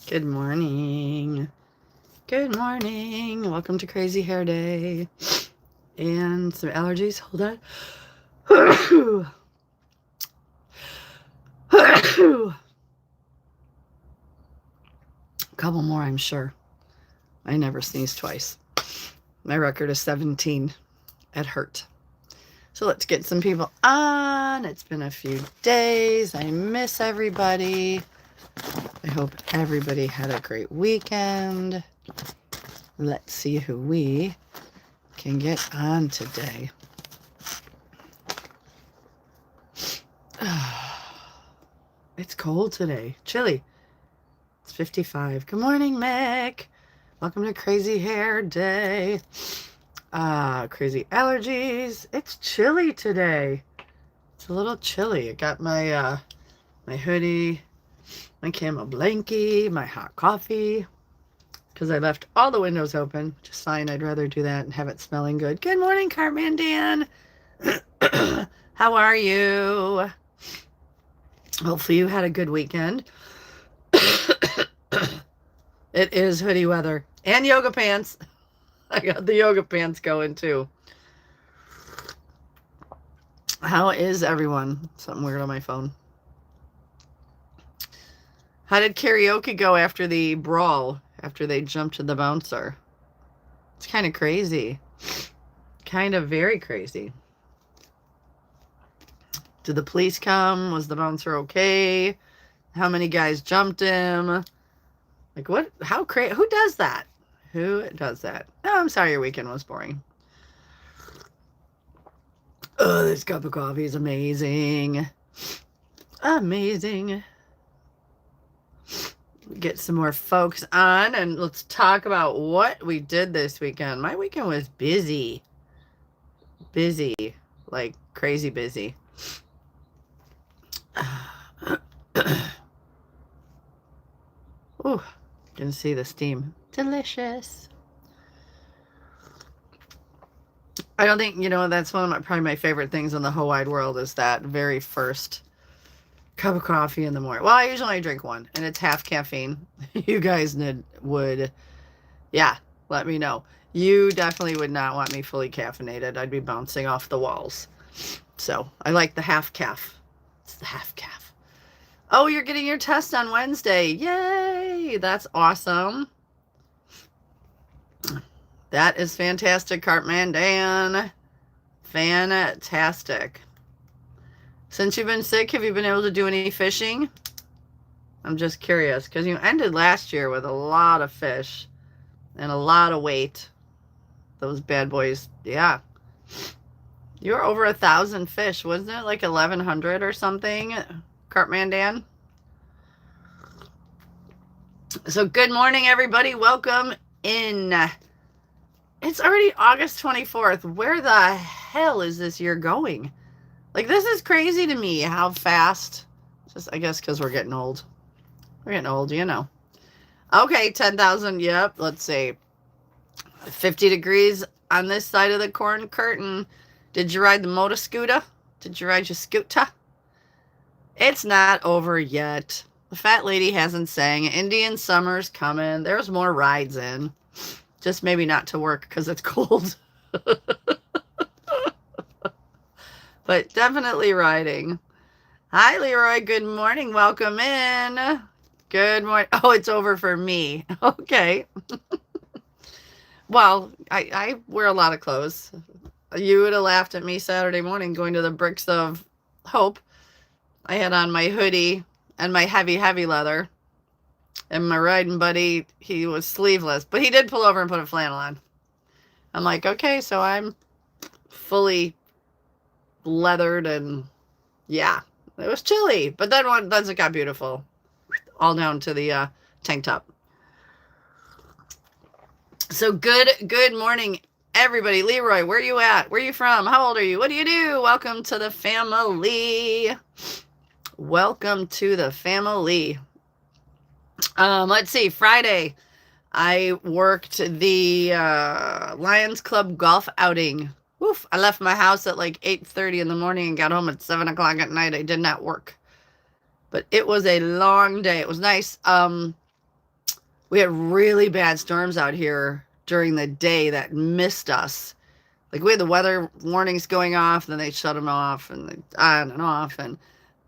Good morning. Good morning. Welcome to Crazy Hair Day. And some allergies. Hold on. A couple more, I'm sure. I never sneezed twice. My record is 17. It hurt. So let's get some people on. It's been a few days. I miss everybody. I hope everybody had a great weekend. Let's see who we can get on today. It's cold today. Chilly. It's 55. Good morning, Mick. Welcome to Crazy Hair Day. Crazy allergies. It's chilly today. It's a little chilly. I got my my hoodie, my camo blankie, my hot coffee, because I left all the windows open, which is fine. I'd rather do that and have it smelling good. Good morning, Cartman Dan. How are you? Hopefully you had a good weekend. It is hoodie weather and yoga pants. I got the yoga pants going too. How is everyone? Something weird on my phone. How did karaoke go after the brawl, after they jumped to the bouncer? It's kind of crazy. Kind of very crazy. Did the police come? Was the bouncer okay? How many guys jumped him? Like what? How crazy? Who does that? Who does that? Oh, I'm sorry your weekend was boring. Oh, this cup of coffee is amazing. Amazing. Get some more folks on and let's talk about what we did this weekend. My weekend was busy. Busy. Like crazy busy. Ooh, you can see the steam. Delicious. I don't think, that's one of probably my favorite things in the whole wide world is that very first cup of coffee in the morning. Well, I usually only drink one, and it's half caffeine. You guys would, let me know. You definitely would not want me fully caffeinated. I'd be bouncing off the walls. So I like the half calf. It's the half calf. Oh, you're getting your test on Wednesday. Yay! That's awesome. That is fantastic, Cartman Dan. Fantastic. Since you've been sick, have you been able to do any fishing? I'm just curious, because you ended last year with a lot of fish and a lot of weight. Those bad boys, yeah. You were over 1,000 fish. Wasn't it like 1,100 or something, Cartman Dan? So good morning, everybody. Welcome in. It's already August 24th. Where the hell is this year going? Like, this is crazy to me how fast. Just, I guess, because we're getting old. We're getting old, Okay, 10,000. Yep, let's see. 50 degrees on this side of the corn curtain. Did you ride the motor scooter? Did you ride your scooter? It's not over yet. The fat lady hasn't sang. Indian summer's coming. There's more rides in. Just maybe not to work because it's cold. But definitely riding. Hi, Leroy. Good morning. Welcome in. Good morning. Oh, it's over for me. Okay. Well, I wear a lot of clothes. You would have laughed at me Saturday morning going to the Bricks of Hope. I had on my hoodie and my heavy leather. And my riding buddy, he was sleeveless. But he did pull over and put a flannel on. I'm like, okay, so I'm fully leathered and yeah, it was chilly. But then once it got beautiful, all down to the tank top. So good morning, everybody. Leroy, where are you at? Where are you from? How old are you? What do you do? Welcome to the family. Welcome to the family. Let's see. Friday, I worked the Lions Club golf outing. Woof! I left my house at like 8:30 in the morning and got home at 7 o'clock at night. I did not work, but it was a long day. It was nice. We had really bad storms out here during the day that missed us. Like we had the weather warnings going off, then they shut them off and they on and off. And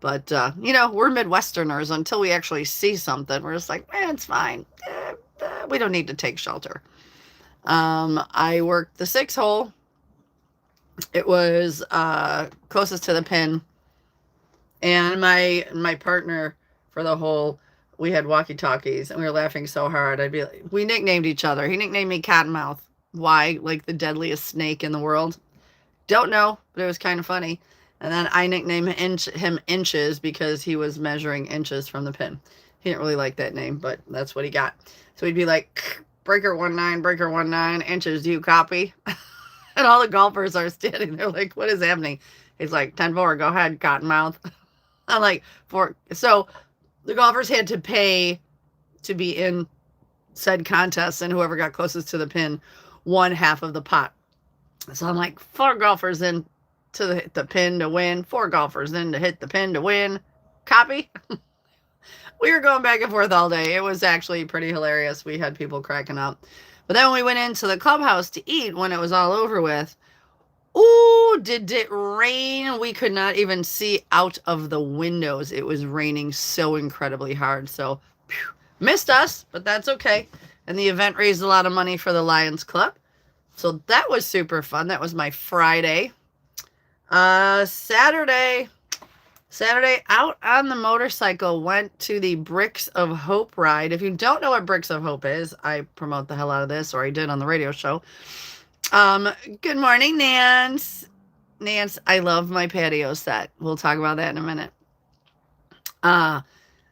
but you know, we're Midwesterners until we actually see something. We're just like, it's fine. We don't need to take shelter. I worked the 6 hole. It was closest to the pin, and my partner for the hole, we had walkie talkies, and we were laughing so hard. I'd be like, we nicknamed each other. He nicknamed me Cottonmouth. Why? Like the deadliest snake in the world. Don't know, but it was kind of funny. And then I nicknamed him Inches because he was measuring inches from the pin. He didn't really like that name, but that's what he got. So he'd be like, breaker 19, breaker 19, Inches, do you copy? And all the golfers are standing there like, what is happening? He's like, 10-4, go ahead, Cottonmouth. I'm like, four. So the golfers had to pay to be in said contest, and whoever got closest to the pin won half of the pot. So I'm like, 4 golfers in to hit the pin to win, 4 golfers in to hit the pin to win. Copy? We were going back and forth all day. It was actually pretty hilarious. We had people cracking up. But then when we went into the clubhouse to eat, when it was all over with, ooh, did it rain? We could not even see out of the windows. It was raining so incredibly hard. So, missed us, but that's okay. And the event raised a lot of money for the Lions Club. So that was super fun. That was my Friday. Saturday, out on the motorcycle, went to the Bricks of Hope ride. If you don't know what Bricks of Hope is, I promote the hell out of this, or I did on the radio show. Good morning, Nance. Nance, I love my patio set. We'll talk about that in a minute.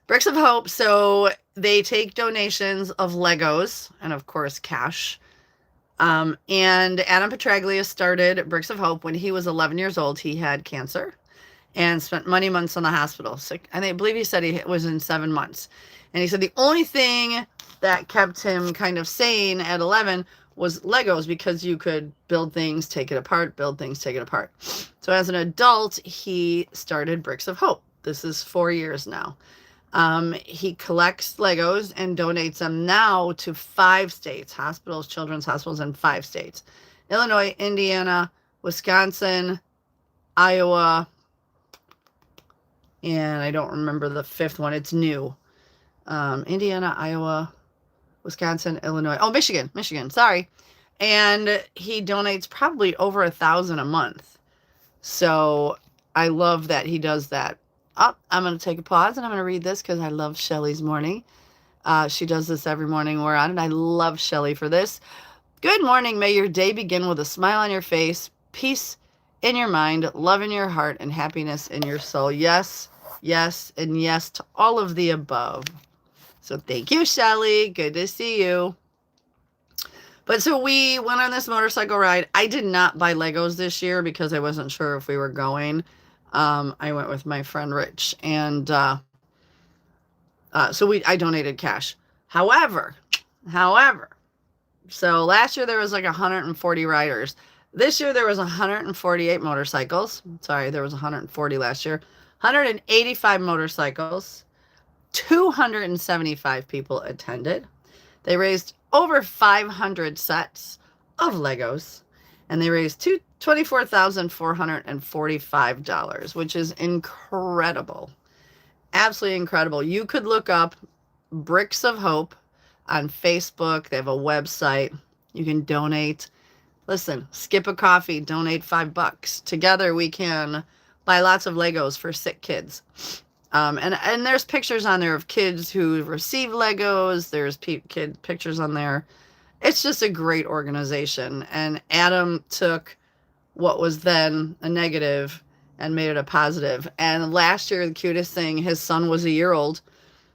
Bricks of Hope. So they take donations of Legos and, of course, cash. And Adam Petraglia started Bricks of Hope when he was 11 years old. He had cancer and spent many months in the hospital. So I believe he said he was in 7 months. And he said the only thing that kept him kind of sane at 11 was Legos, because you could build things, take it apart, build things, take it apart. So as an adult, he started Bricks of Hope. This is 4 years now. He collects Legos and donates them now to 5 states, hospitals, children's hospitals in 5 states: Illinois, Indiana, Wisconsin, Iowa, and I don't remember the 5th one. It's new. Indiana, Iowa, Wisconsin, Illinois. Oh, Michigan. Sorry. And he donates probably over 1,000 a month. So I love that he does that. Oh, I'm going to take a pause and I'm going to read this because I love Shelly's morning. She does this every morning we're on, and I love Shelly for this. Good morning. May your day begin with a smile on your face, peace in your mind, love in your heart, and happiness in your soul. Yes, yes, and yes to all of the above. So thank you, Shelly. Good to see you. But so we went on this motorcycle ride. I did not buy Legos this year because I wasn't sure if we were going. I went with my friend Rich, and so I donated cash. However, so last year there was like 140 riders. This year there was 148 motorcycles. Sorry, there was 140 last year. 185 motorcycles. 275 people attended. They raised over 500 sets of Legos, and they raised $24,445, which is incredible. Absolutely incredible. You could look up Bricks of Hope on Facebook. They have a website. You can donate. Listen, skip a coffee, donate $5. Together we can buy lots of Legos for sick kids. And there's pictures on there of kids who receive Legos. There's pictures on there. It's just a great organization. And Adam took what was then a negative and made it a positive. And last year, the cutest thing, his son was a year old,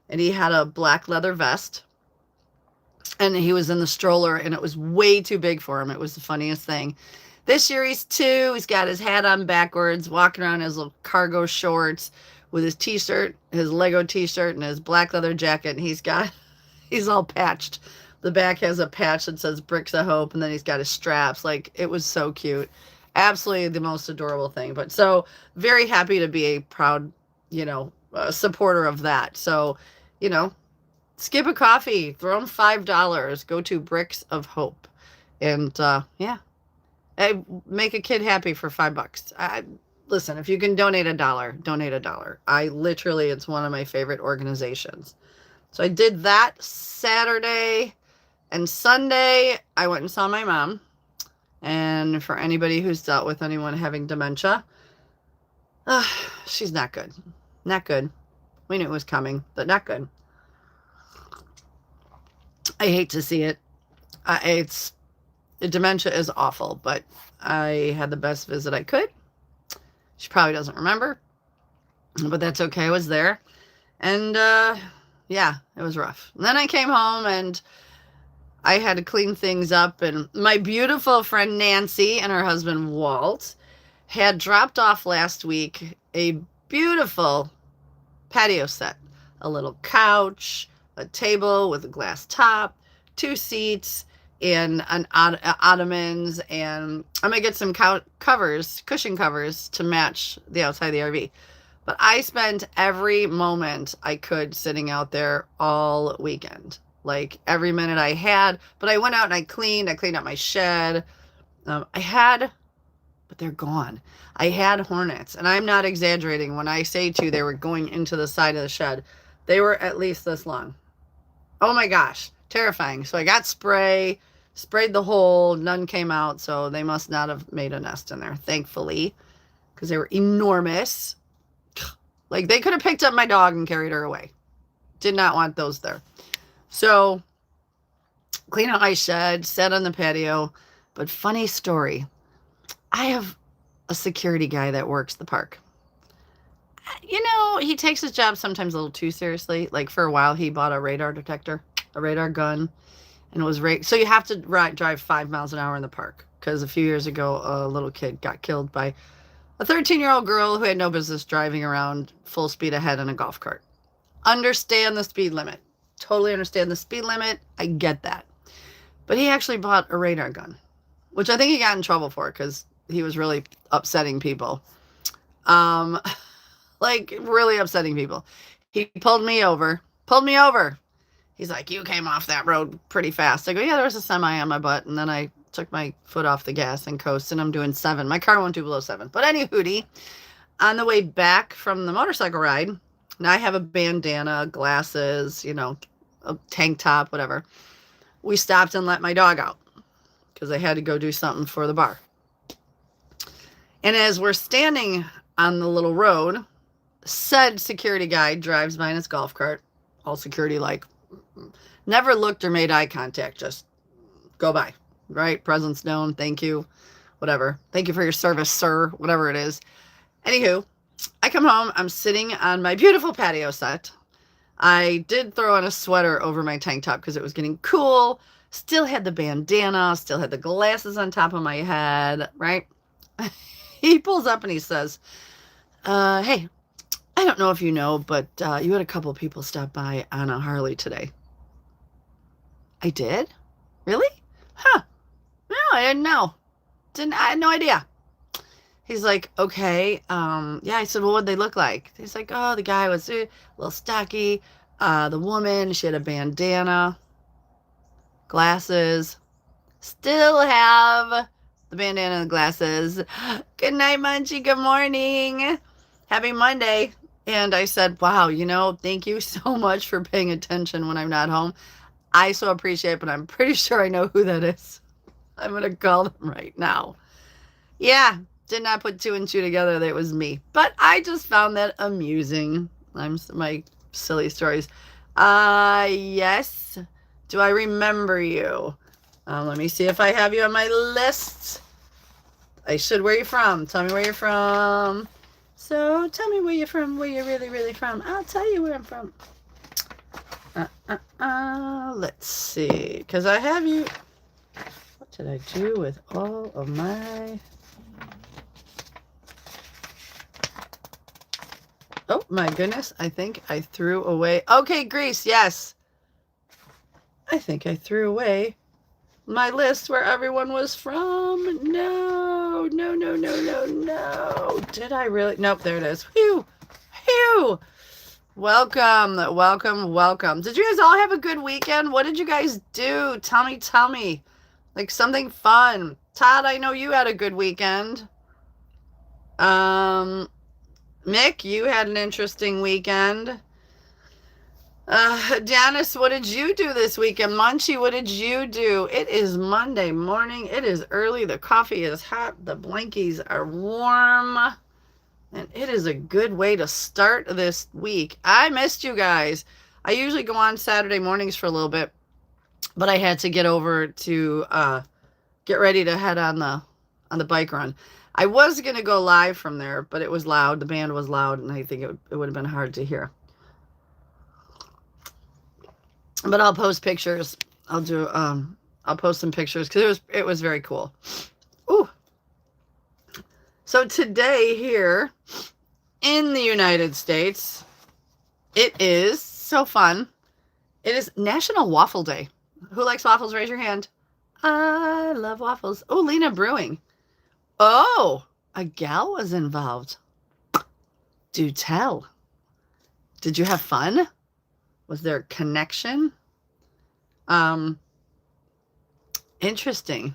and he had a black leather vest. And he was in the stroller, and it was way too big for him. It was the funniest thing. This year, he's 2. He's got his hat on backwards, walking around in his little cargo shorts, with his t-shirt, his Lego t-shirt, and his black leather jacket, and he's all patched. The back has a patch that says Bricks of Hope, and then he's got his straps. Like, it was so cute. Absolutely the most adorable thing. But so very happy to be a proud, supporter of that. So, skip a coffee, throw them $5, go to Bricks of Hope. And yeah, make a kid happy for $5. Listen, if you can donate $1, donate $1. I literally, it's one of my favorite organizations. So I did that Saturday, and Sunday I went and saw my mom. And for anybody who's dealt with anyone having dementia, she's not good. Not good. We knew it was coming, but not good. I hate to see it. Dementia is awful, but I had the best visit I could. She probably doesn't remember, but that's okay. I was there. And yeah, it was rough. And then I came home and I had to clean things up. And my beautiful friend Nancy and her husband Walt had dropped off last week a beautiful patio set. A little couch, a table with a glass top, 2 seats, and an ottomans, and I'm gonna get some cushion covers to match the outside of the RV. But I spent every moment I could sitting out there all weekend, like every minute I had. But I went out and I cleaned out my shed. But they're gone. I had hornets, and I'm not exaggerating when I say to you they were going into the side of the shed. They were at least this long. Oh my gosh, terrifying. So I got sprayed the hole, none came out, so they must not have made a nest in there, thankfully, because they were enormous. Like, they could have picked up my dog and carried her away. Did not want those there. So, clean out my shed, sat on the patio. But funny story, I have a security guy that works the park. You know, he takes his job sometimes a little too seriously. Like, for a while, he bought a radar detector, a radar gun. And it was so you have to drive 5 miles an hour in the park, because a few years ago a little kid got killed by a 13-year-old girl who had no business driving around full speed ahead in a golf cart. Understand the speed limit. Totally understand the speed limit. I get that. But he actually bought a radar gun, which I think he got in trouble for because he was really upsetting people. Like, really upsetting people. He pulled me over. He's like, you came off that road pretty fast. I go, yeah, there was a semi on my butt. And then I took my foot off the gas and coasted. And I'm doing 7. My car won't do below 7. But any hootie, on the way back from the motorcycle ride, now I have a bandana, glasses, you know, a tank top, whatever. We stopped and let my dog out because I had to go do something for the bar. And as we're standing on the little road, said security guy drives by in his golf cart, all security like, never looked or made eye contact, just go by, right? Presence known, thank you, whatever. Thank you for your service, sir, whatever it is. Anywho, I come home, I'm sitting on my beautiful patio set. I did throw on a sweater over my tank top because it was getting cool. Still had the bandana, still had the glasses on top of my head, right? He pulls up and he says, hey, I don't know if you know, but you had a couple of people stop by on a Harley today. I did? Really? Huh. No, I didn't know. I had no idea. He's like, okay. Yeah, I said, well, what'd they look like? He's like, oh, the guy was a little stocky. The woman, she had a bandana, glasses. Still have the bandana and the glasses. Good night, Munchie. Good morning. Happy Monday. And I said, wow, you know, thank you so much for paying attention when I'm not home. I so appreciate it, but I'm pretty sure I know who that is. I'm going to call them right now. Yeah, did not put 2 and 2 together that it was me. But I just found that amusing. My silly stories. Yes. Do I remember you? Let me see if I have you on my list. I should. Where are you from? Tell me where you're from. So tell me where you're from, where you're really, really from. I'll tell you where I'm from. Let's see. Because I have you. What did I do with all of my... Oh, my goodness. I think I threw away... Okay, Greece, yes. I think I threw away my list where everyone was from. No. Did I really? Nope, there it is. Phew. Welcome, welcome, welcome. Did you guys all have a good weekend? What did you guys do? Tell me. Like something fun. Todd, I know you had a good weekend. Um, Mick, you had an interesting weekend. Janice, what did you do this weekend? Munchie, what did you do? It is Monday morning. It is early. The coffee is hot. The blankies are warm. And it is a good way to start this week. I missed you guys. I usually go on Saturday mornings for a little bit, but I had to get over to get ready to head on the bike run. I was gonna go live from there, but it was loud. The band was loud, and I think it would have been hard to hear. But I'll post pictures. I'll post some pictures because it was very cool. Ooh. So today here in the United States, it is so fun. It is National Waffle Day. Who likes waffles? Raise your hand. I love waffles. Oh, Lena Brewing. Oh, a gal was involved. Do tell. Did you have fun? Was there a connection? Interesting.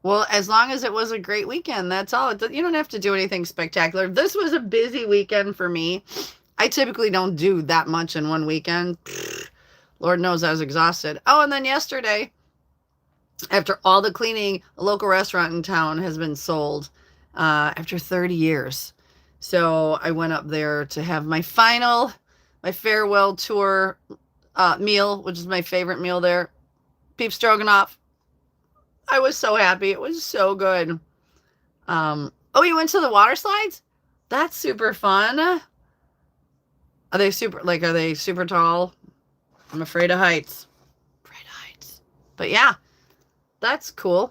Well, as long as it was a great weekend, that's all. You don't have to do anything spectacular. This was a busy weekend for me. I typically don't do that much in one weekend. Lord knows I was exhausted. Oh, and then yesterday, after all the cleaning, a local restaurant in town has been sold after 30 years. So I went up there to have my farewell tour meal, which is my favorite meal there. Beef stroganoff. I was so happy. It was so good. Oh, you went to the water slides? That's super fun. Are they super tall? I'm afraid of heights. But yeah, that's cool.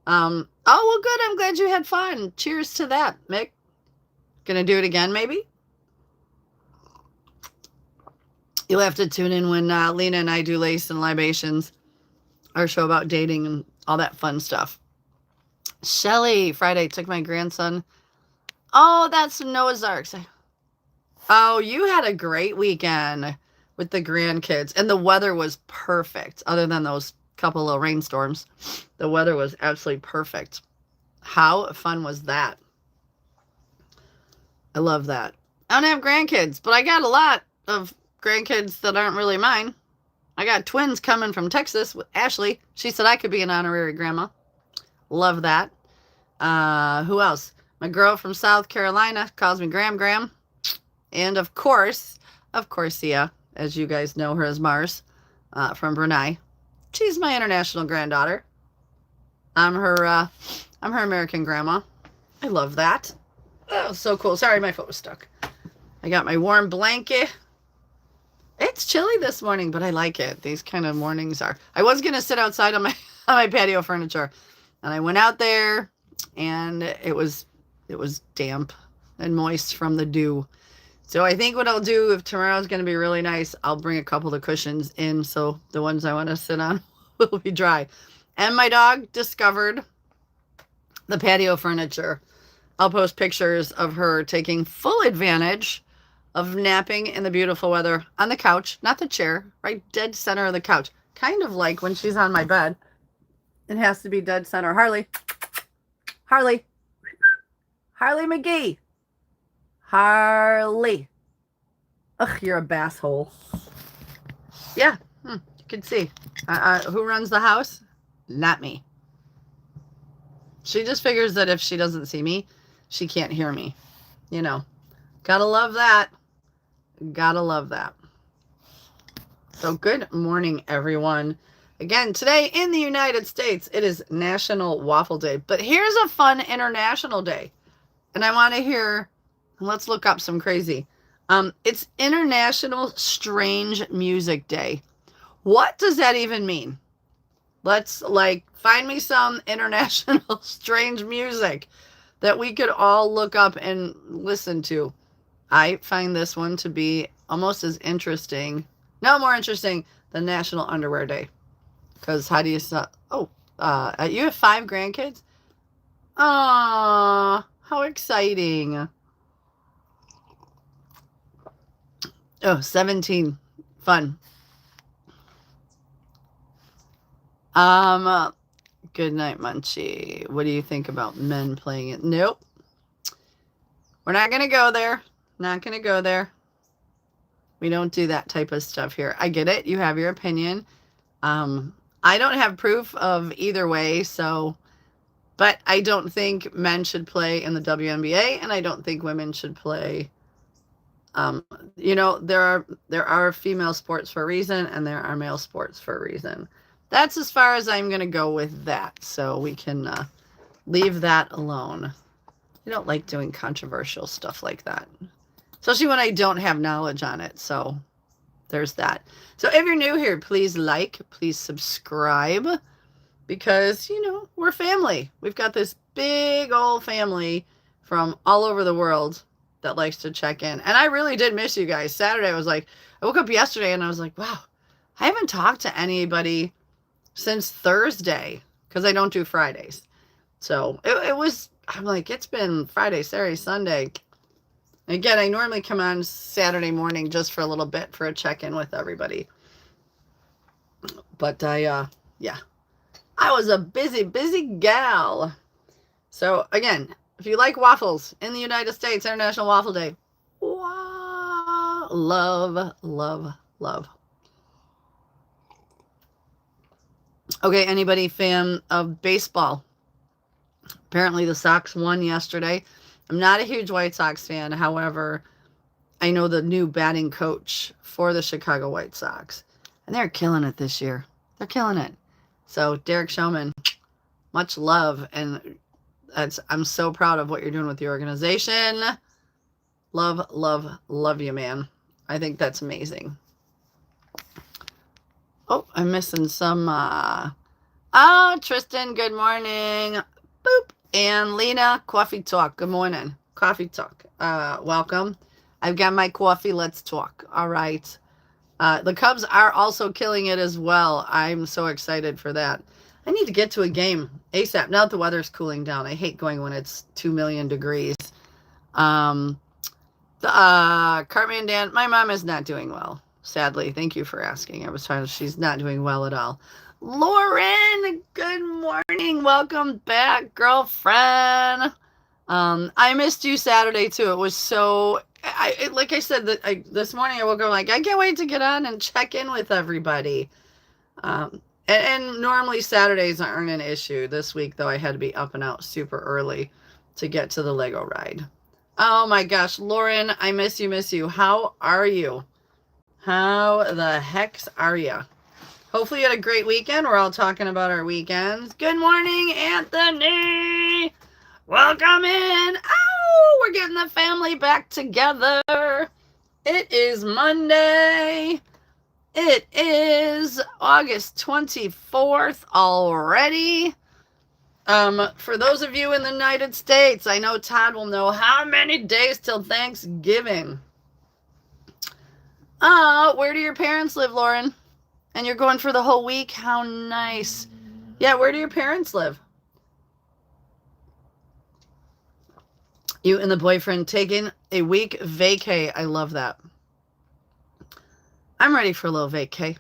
Oh, well, good. I'm glad you had fun. Cheers to that, Mick. Gonna do it again, maybe? You'll have to tune in when Lena and I do Lace and Libations, our show about dating and all that fun stuff. Shelly, Friday, took my grandson. Oh, that's Noah's Arks. Oh, you had a great weekend with the grandkids. And the weather was perfect, other than those couple of rainstorms. The weather was absolutely perfect. How fun was that? I love that. I don't have grandkids, but I got a lot of grandkids that aren't really mine. I got twins coming from Texas with Ashley. She said I could be an honorary grandma. Love that. Who else? My girl from South Carolina calls me Gram. And of course, Sia, as you guys know her as Mars, from Brunei. She's my international granddaughter. I'm her American grandma. I love that. Oh, so cool. Sorry, my foot was stuck. I got my warm blanket. It's chilly this morning, but I like it. These kind of mornings are. I was gonna sit outside on my patio furniture, and I went out there, and it was damp and moist from the dew. So I think what I'll do, if tomorrow's gonna be really nice, I'll bring a couple of cushions in so the ones I want to sit on will be dry. And my dog discovered the patio furniture. I'll post pictures of her taking full advantage of napping in the beautiful weather on the couch, not the chair, right dead center of the couch. Kind of like when she's on my bed. It has to be dead center. Harley McGee. Harley. Ugh, you're a bass hole. Yeah, you can see. Who runs the house? Not me. She just figures that if she doesn't see me, she can't hear me. You know, gotta love that. Gotta love that. So good morning, everyone. Again, today in the United States, it is National Waffle Day. But here's a fun international day. And I want to hear, let's look up some crazy. It's International Strange Music Day. What does that even mean? Let's find me some international strange music that we could all look up and listen to. I find this one to be almost as interesting, no more interesting than National Underwear Day. Because how do you you have 5 grandkids? Aw, how exciting. Oh, 17. Fun. Good night, Munchie. What do you think about men playing it? Nope. We're not going to go there. Not going to go there. We don't do that type of stuff here. I get it. You have your opinion. I don't have proof of either way, so, but I don't think men should play in the WNBA, and I don't think women should play. There are female sports for a reason, and there are male sports for a reason. That's as far as I'm going to go with that, so we can leave that alone. I don't like doing controversial stuff like that, especially when I don't have knowledge on it, so there's that. So if you're new here, please like, please subscribe, because, we're family. We've got this big old family from all over the world that likes to check in. And I really did miss you guys. Saturday, I woke up yesterday and I was like, wow, I haven't talked to anybody since Thursday, because I don't do Fridays. So I'm like, it's been Friday, Saturday, Sunday. Again, I normally come on Saturday morning just for a little bit for a check-in with everybody. But I was a busy gal. So again, if you like waffles in the United States, International Waffle Day. Wow, love, love, love. Okay, anybody fan of baseball? Apparently the Sox won yesterday. I'm not a huge White Sox fan. However, I know the new batting coach for the Chicago White Sox, and they're killing it this year. They're killing it. So Derek Showman, much love, and I'm so proud of what you're doing with the organization. Love, love, love you, man. I think that's amazing. Oh, I'm missing some. Tristan, good morning. Boop. And Lena, coffee talk. Good morning. Coffee talk. Welcome. I've got my coffee. Let's talk. All right. The Cubs are also killing it as well. I'm so excited for that. I need to get to a game ASAP. Now that the weather's cooling down. I hate going when it's 2 million degrees. Cartman Dan, my mom is not doing well. Sadly. Thank you for asking. She's not doing well at all. Lauren, good morning. Welcome back, girlfriend. I missed you Saturday too. It was so, like I said, this morning I woke up like, I can't wait to get on and check in with everybody. And normally Saturdays aren't an issue. This week, though, I had to be up and out super early to get to the Lego ride. Oh my gosh, Lauren, I miss you. How are you? How the heck are you? Hopefully you had a great weekend. We're all talking about our weekends. Good morning, Anthony. Welcome in. Oh, we're getting the family back together. It is Monday. It is August 24th already. For those of you in the United States, I know Todd will know how many days till Thanksgiving. Where do your parents live, Lauren? And you're going for the whole week? How nice. Yeah, where do your parents live? You and the boyfriend taking a week vacay. I love that. I'm ready for a little vacay.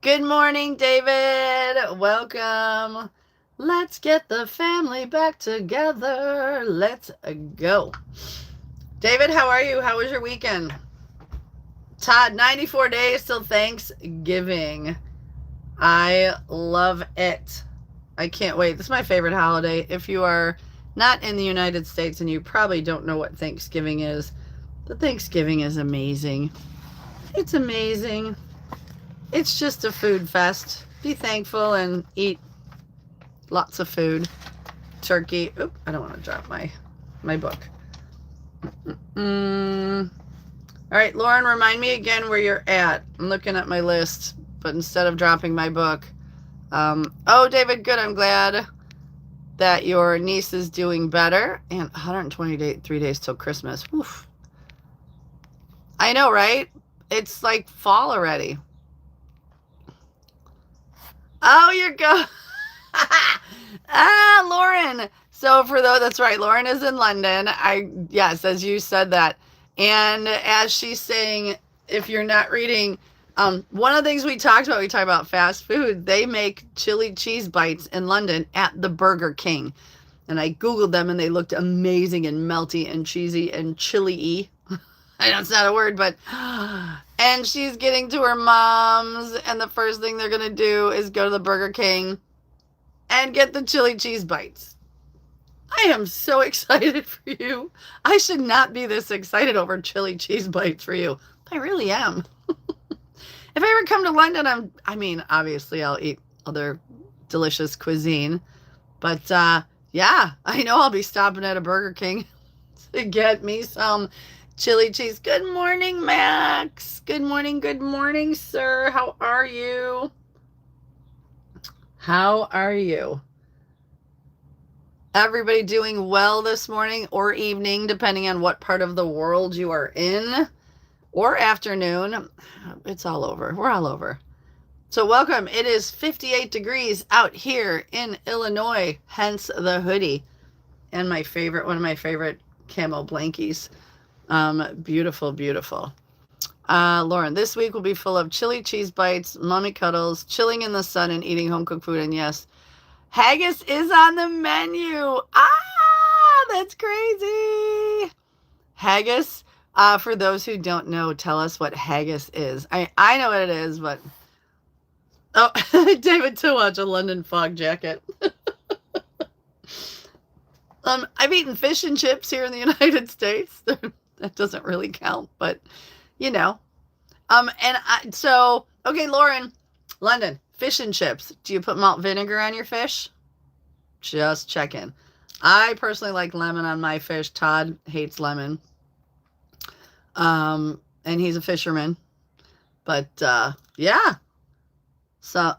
Good morning, David. Welcome. Let's get the family back together. Let's go. David, how are you? How was your weekend? Todd, 94 days till Thanksgiving. I love it. I can't wait. This is my favorite holiday. If you are not in the United States and you probably don't know what Thanksgiving is, but Thanksgiving is amazing. It's amazing. It's just a food fest. Be thankful and eat lots of food. Turkey. Oop, I don't want to drop my book. All right, Lauren, remind me again where you're at. I'm looking at my list, but instead of dropping my book. Oh, David, good. I'm glad that your niece is doing better. And 123 days till Christmas. Oof. I know, right? It's like fall already. Oh, you're going. Lauren. So that's right. Lauren is in London. Yes, as you said that. And as she's saying, if you're not reading, one of the things we talked about, we talked about fast food. They make chili cheese bites in London at the Burger King. And I Googled them and they looked amazing and melty and cheesy and chili-y. I know it's not a word, but and she's getting to her mom's, and the first thing they're gonna do is go to the Burger King and get the chili cheese bites. I am so excited for you. I should not be this excited over chili cheese bites for you. I really am. If I ever come to London, obviously I'll eat other delicious cuisine, but yeah, I know I'll be stopping at a Burger King to get me some chili cheese. Good morning, Max. Good morning, sir. How are you? How are you? Everybody doing well this morning or evening, depending on what part of the world you are in, or afternoon. It's all over. We're all over. So welcome. It is 58 degrees out here in Illinois, hence the hoodie and one of my favorite camo blankies. Beautiful, beautiful. Lauren, this week will be full of chili cheese bites, mommy cuddles, chilling in the sun, and eating home cooked food. And yes, haggis is on the menu. That's crazy. Haggis. For those who don't know, tell us what haggis is. I know what it is, but oh, David to watch a London fog jacket. I've eaten fish and chips here in the United States. That doesn't really count, but you know. Okay, Lauren, London, fish and chips. Do you put malt vinegar on your fish? Just checking. I personally like lemon on my fish. Todd hates lemon. And he's a fisherman. But yeah. So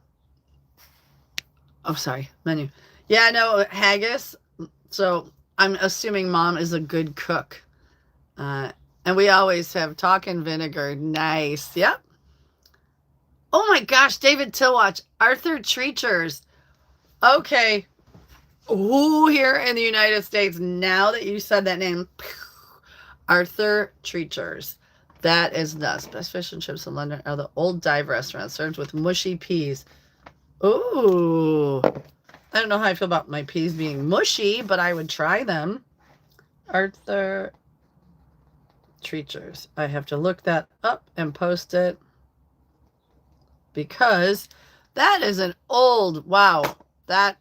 sorry, menu. Yeah, no, haggis. So I'm assuming mom is a good cook. And we always have talking vinegar. Nice. Yep. Oh my gosh, David Tillwatch, Arthur Treachers. Okay. Ooh, here in the United States, now that you said that name, Arthur Treachers. That is nuts. Best fish and chips in London are the old dive restaurants served with mushy peas. Ooh. I don't know how I feel about my peas being mushy, but I would try them. Arthur Treachers. I have to look that up and post it because that is an old, wow, that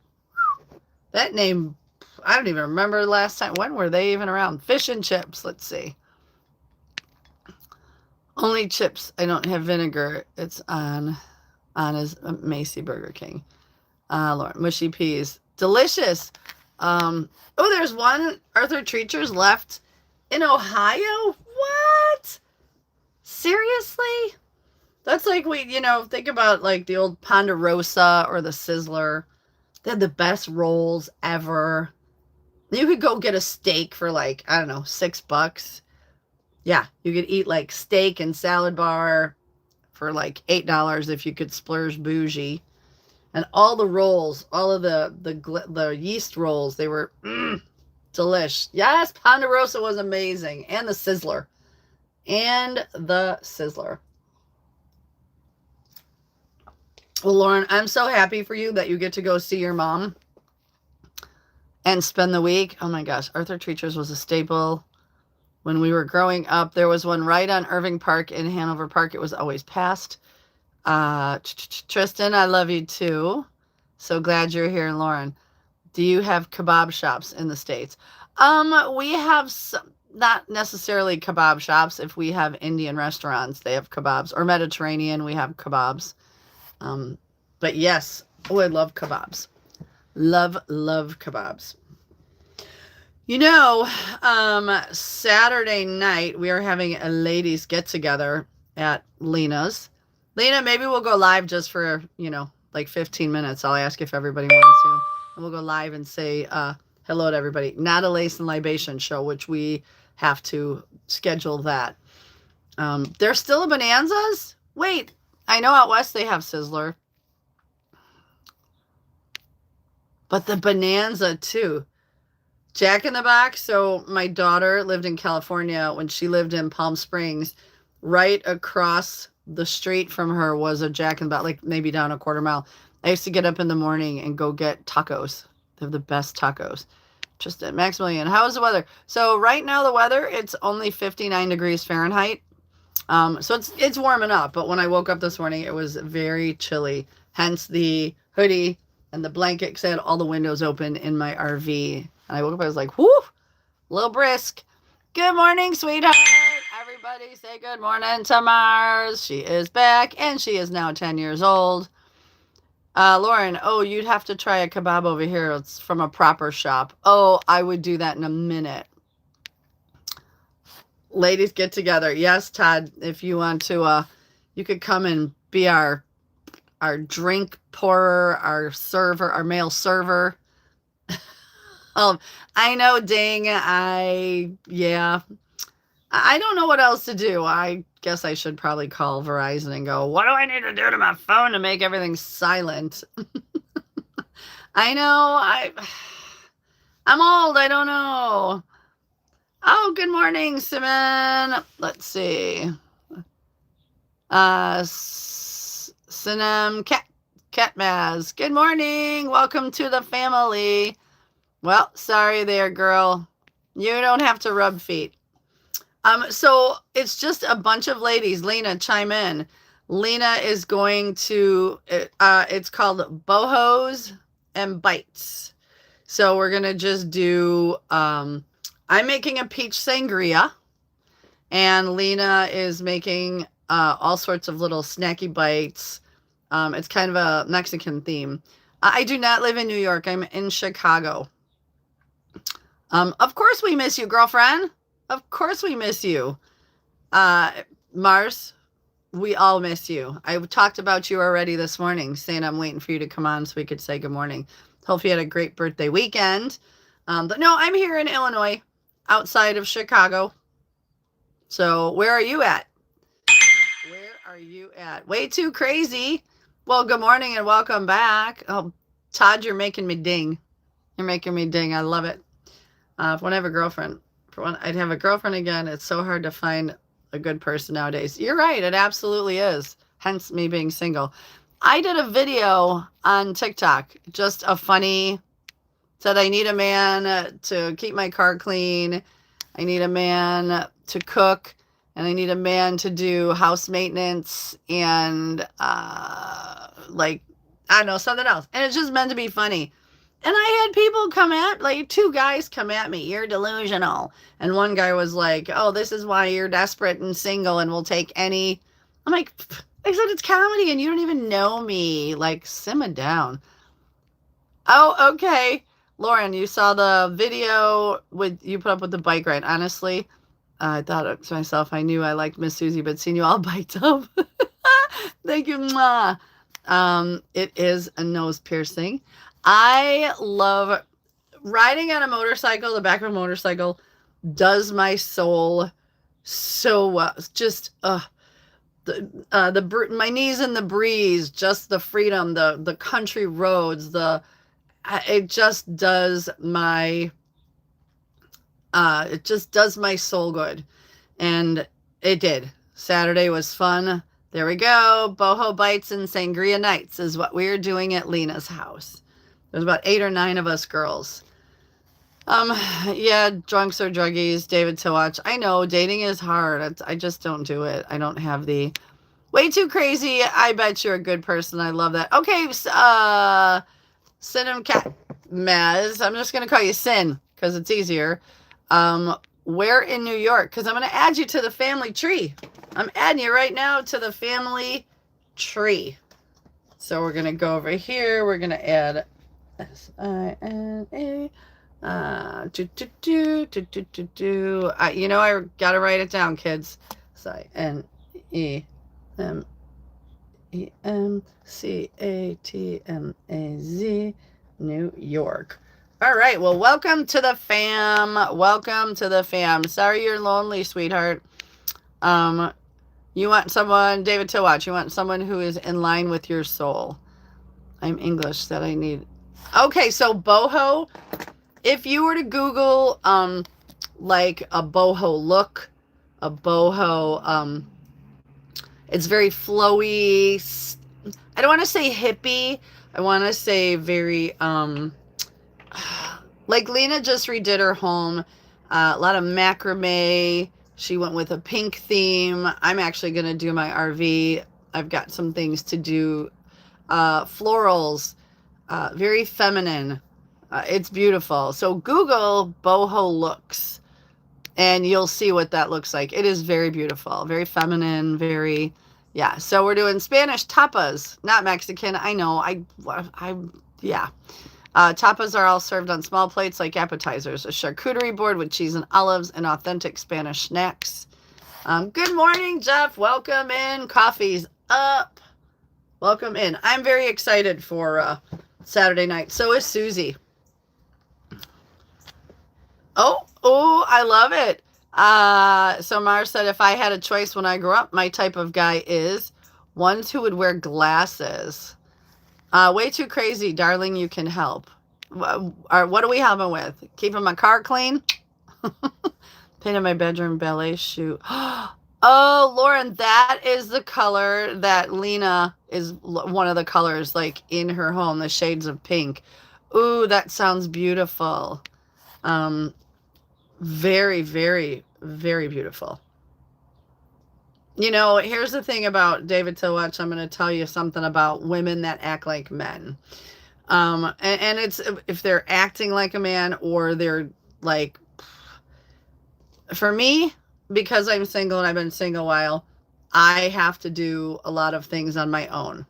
name, I don't even remember last time. When were they even around? Fish and chips. Let's see. Only chips. I don't have vinegar. It's on his Macy Burger King. Lauren, mushy peas. Delicious. There's one Arthur Treachers left in Ohio. What? Seriously? That's like think about like the old Ponderosa or the Sizzler. They had the best rolls ever. You could go get a steak for like, I don't know, $6. Yeah, you could eat like steak and salad bar for like $8 if you could splurge bougie. And all the rolls, all of the yeast rolls, they were delish. Yes, Ponderosa was amazing. And the Sizzler. Well, Lauren, I'm so happy for you that you get to go see your mom and spend the week. Oh my gosh, Arthur Treachers was a staple when we were growing up. There was one right on Irving Park in Hanover Park. It was always passed. Tristan, I love you too. So glad you're here, Lauren. Do you have kebab shops in the States? We have some, not necessarily kebab shops. If we have Indian restaurants, they have kebabs, or Mediterranean, we have kebabs. But yes, I love kebabs. Love kebabs. Saturday night, we are having a ladies get together at Lena's. Lena, maybe we'll go live just for, like 15 minutes. I'll ask if everybody wants to. And we'll go live and say hello to everybody. Not a Lace and Libation show, which we have to schedule that. There's still a Bonanza's? Wait, I know out west they have Sizzler. But the Bonanza, too. Jack in the Box. So my daughter lived in California when she lived in Palm Springs. right across the street from her was a Jack in the Box, like maybe down a quarter mile. I used to get up in the morning and go get tacos. They have the best tacos. Just at Maximilian. How's the weather? So right now the weather, it's only 59 degrees Fahrenheit. So it's warming up, but when I woke up this morning, it was very chilly. Hence the hoodie and the blanket, because I had all the windows open in my RV. And I woke up, I was like, whoo, a little brisk. Good morning, sweetheart. Everybody say good morning to Mars. She is back, and she is now 10 years old. Lauren, oh, you'd have to try a kebab over here. It's from a proper shop. Oh, I would do that in a minute. Ladies, get together. Yes, Todd, if you want to, you could come and be our drink pourer, our server, our male server. I know, dang, I don't know what else to do. I guess I should probably call Verizon and go, what do I need to do to my phone to make everything silent? I know, I'm old, I don't know. Oh, good morning, Simon. Let's see. Sinem Catmaz. Good morning. Welcome to the family. Well, sorry there, girl. You don't have to rub feet. So it's just a bunch of ladies. Lena, chime in. Lena is going to, it's called Bohos and Bites. So we're going to just do, I'm making a peach sangria, and Lena is making all sorts of little snacky bites. It's kind of a Mexican theme. I do not live in New York. I'm in Chicago. Of course we miss you, girlfriend. Of course we miss you. Mars, we all miss you. I talked about you already this morning, saying I'm waiting for you to come on so we could say good morning. Hope you had a great birthday weekend. But no, I'm here in Illinois, outside of Chicago. So where are you at? Where are you at? Way too crazy. Well, good morning and welcome back. Oh, Todd, you're making me ding. You're making me ding. I love it. When I have a girlfriend, for when I'd have a girlfriend again, it's so hard to find a good person nowadays. You're right. It absolutely is. Hence me being single. I did a video on TikTok, just a funny, said I need a man to keep my car clean. I need a man to cook, and I need a man to do house maintenance and like, I don't know, something else. And it's just meant to be funny. And I had people come at, like 2 guys come at me, you're delusional. And one guy was like, oh, this is why you're desperate and single and will take any. I'm like, I said, it's comedy and you don't even know me. Like, simmer down. Oh, okay. Lauren, you saw the video with you put up with the bike ride. Honestly, I thought to myself, I knew I liked Miss Susie, but seeing you all biked up. Thank you. Mwah. It is a nose piercing. I love riding on a motorcycle. The back of a motorcycle does my soul so well. Just my knees in the breeze, just the freedom, the country roads, it just does my soul good. And it did. Saturday was fun. There we go. Boho bites and sangria nights is what we're doing at Lena's house. There's about 8 or 9 of us girls. Yeah, drunks or druggies, David to watch. I know, dating is hard. I just don't do it. I don't have the way too crazy. I bet you're a good person. I love that. Okay, Sin Cat Maz. I'm just gonna call you Sin because it's easier. Where in New York? Because I'm gonna add you to the family tree. I'm adding you right now to the family tree. So we're gonna go over here. We're gonna add SINA. You know, I gotta write it down, kids. SINEMEMCATMAZ, New York. All right. Well, welcome to the fam. Welcome to the fam. Sorry you're lonely, sweetheart. You want someone, David Towatch, you want someone who is in line with your soul. I'm English, that I need. Okay, so boho, if you were to Google like a boho look, a boho It's very flowy. I don't want to say hippie. I want to say very like Lena just redid her home. A lot of macrame. She went with a pink theme. I'm actually going to do my RV. I've got some things to do. Florals, very feminine. It's beautiful. So Google boho looks and you'll see what that looks like. It is very beautiful, very feminine, very, yeah. So we're doing Spanish tapas, not Mexican. I know. Yeah. Tapas are all served on small plates like appetizers. A charcuterie board with cheese and olives and authentic Spanish snacks. Good morning, Jeff. Welcome in. Coffee's up. Welcome in. I'm very excited for Saturday night. So is Susie. Oh, I love it. So Mars said, if I had a choice when I grew up, my type of guy is ones who would wear glasses. Way too crazy, darling. You can help. What are we helping with? Keeping my car clean? Painted my bedroom ballet shoe. Oh, Lauren, that is the color that Lena is one of the colors like in her home, the shades of pink. Ooh, that sounds beautiful. Very, very, very beautiful. You know, here's the thing about David Tillwatch. I'm going to tell you something about women that act like men. And it's if they're acting like a man or they're like, for me, because I'm single and I've been single a while, I have to do a lot of things on my own.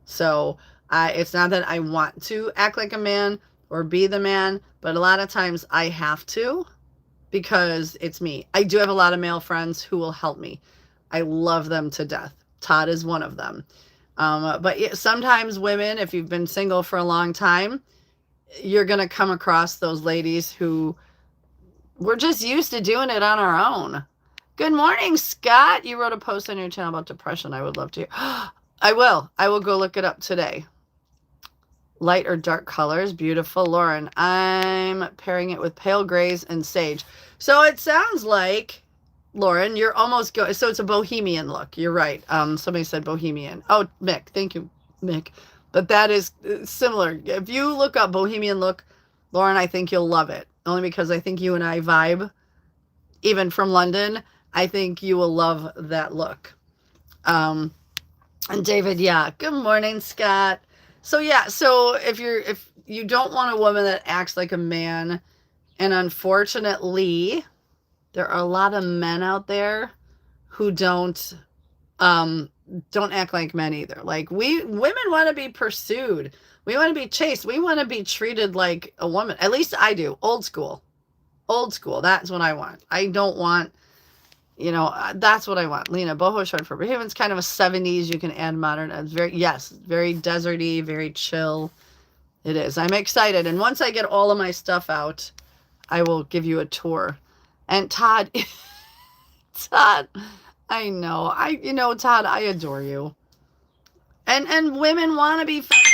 So it's not that I want to act like a man or be the man, but a lot of times I have to because it's me. I do have a lot of male friends who will help me. I love them to death. Todd is one of them. But sometimes women, if you've been single for a long time, you're going to come across those ladies who we're just used to doing it on our own. Good morning, Scott. You wrote a post on your channel about depression. I would love to. I will. I will go look it up today. Light or dark colors. Beautiful. Lauren, I'm pairing it with pale grays and sage. So it sounds like, Lauren, you're almost going. So it's a bohemian look. You're right. Somebody said bohemian. Oh, Mick. Thank you, Mick. But that is similar. If you look up bohemian look, Lauren, I think you'll love it. Only because I think you and I vibe. Even from London, I think you will love that look. And David, yeah. Good morning, Scott. So yeah, so if you don't want a woman that acts like a man, and unfortunately, there are a lot of men out there who don't act like men either. Like women want to be pursued. We want to be chased. We want to be treated like a woman. At least I do. Old school. Old school. That's what I want. I don't want, that's what I want. Lena, boho short for Bohemian's kind of a 70s. You can add modern. It's very deserty, very chill. It is. I'm excited. And once I get all of my stuff out, I will give you a tour. And Todd, I know. Todd, I adore you. And women want to be feminine.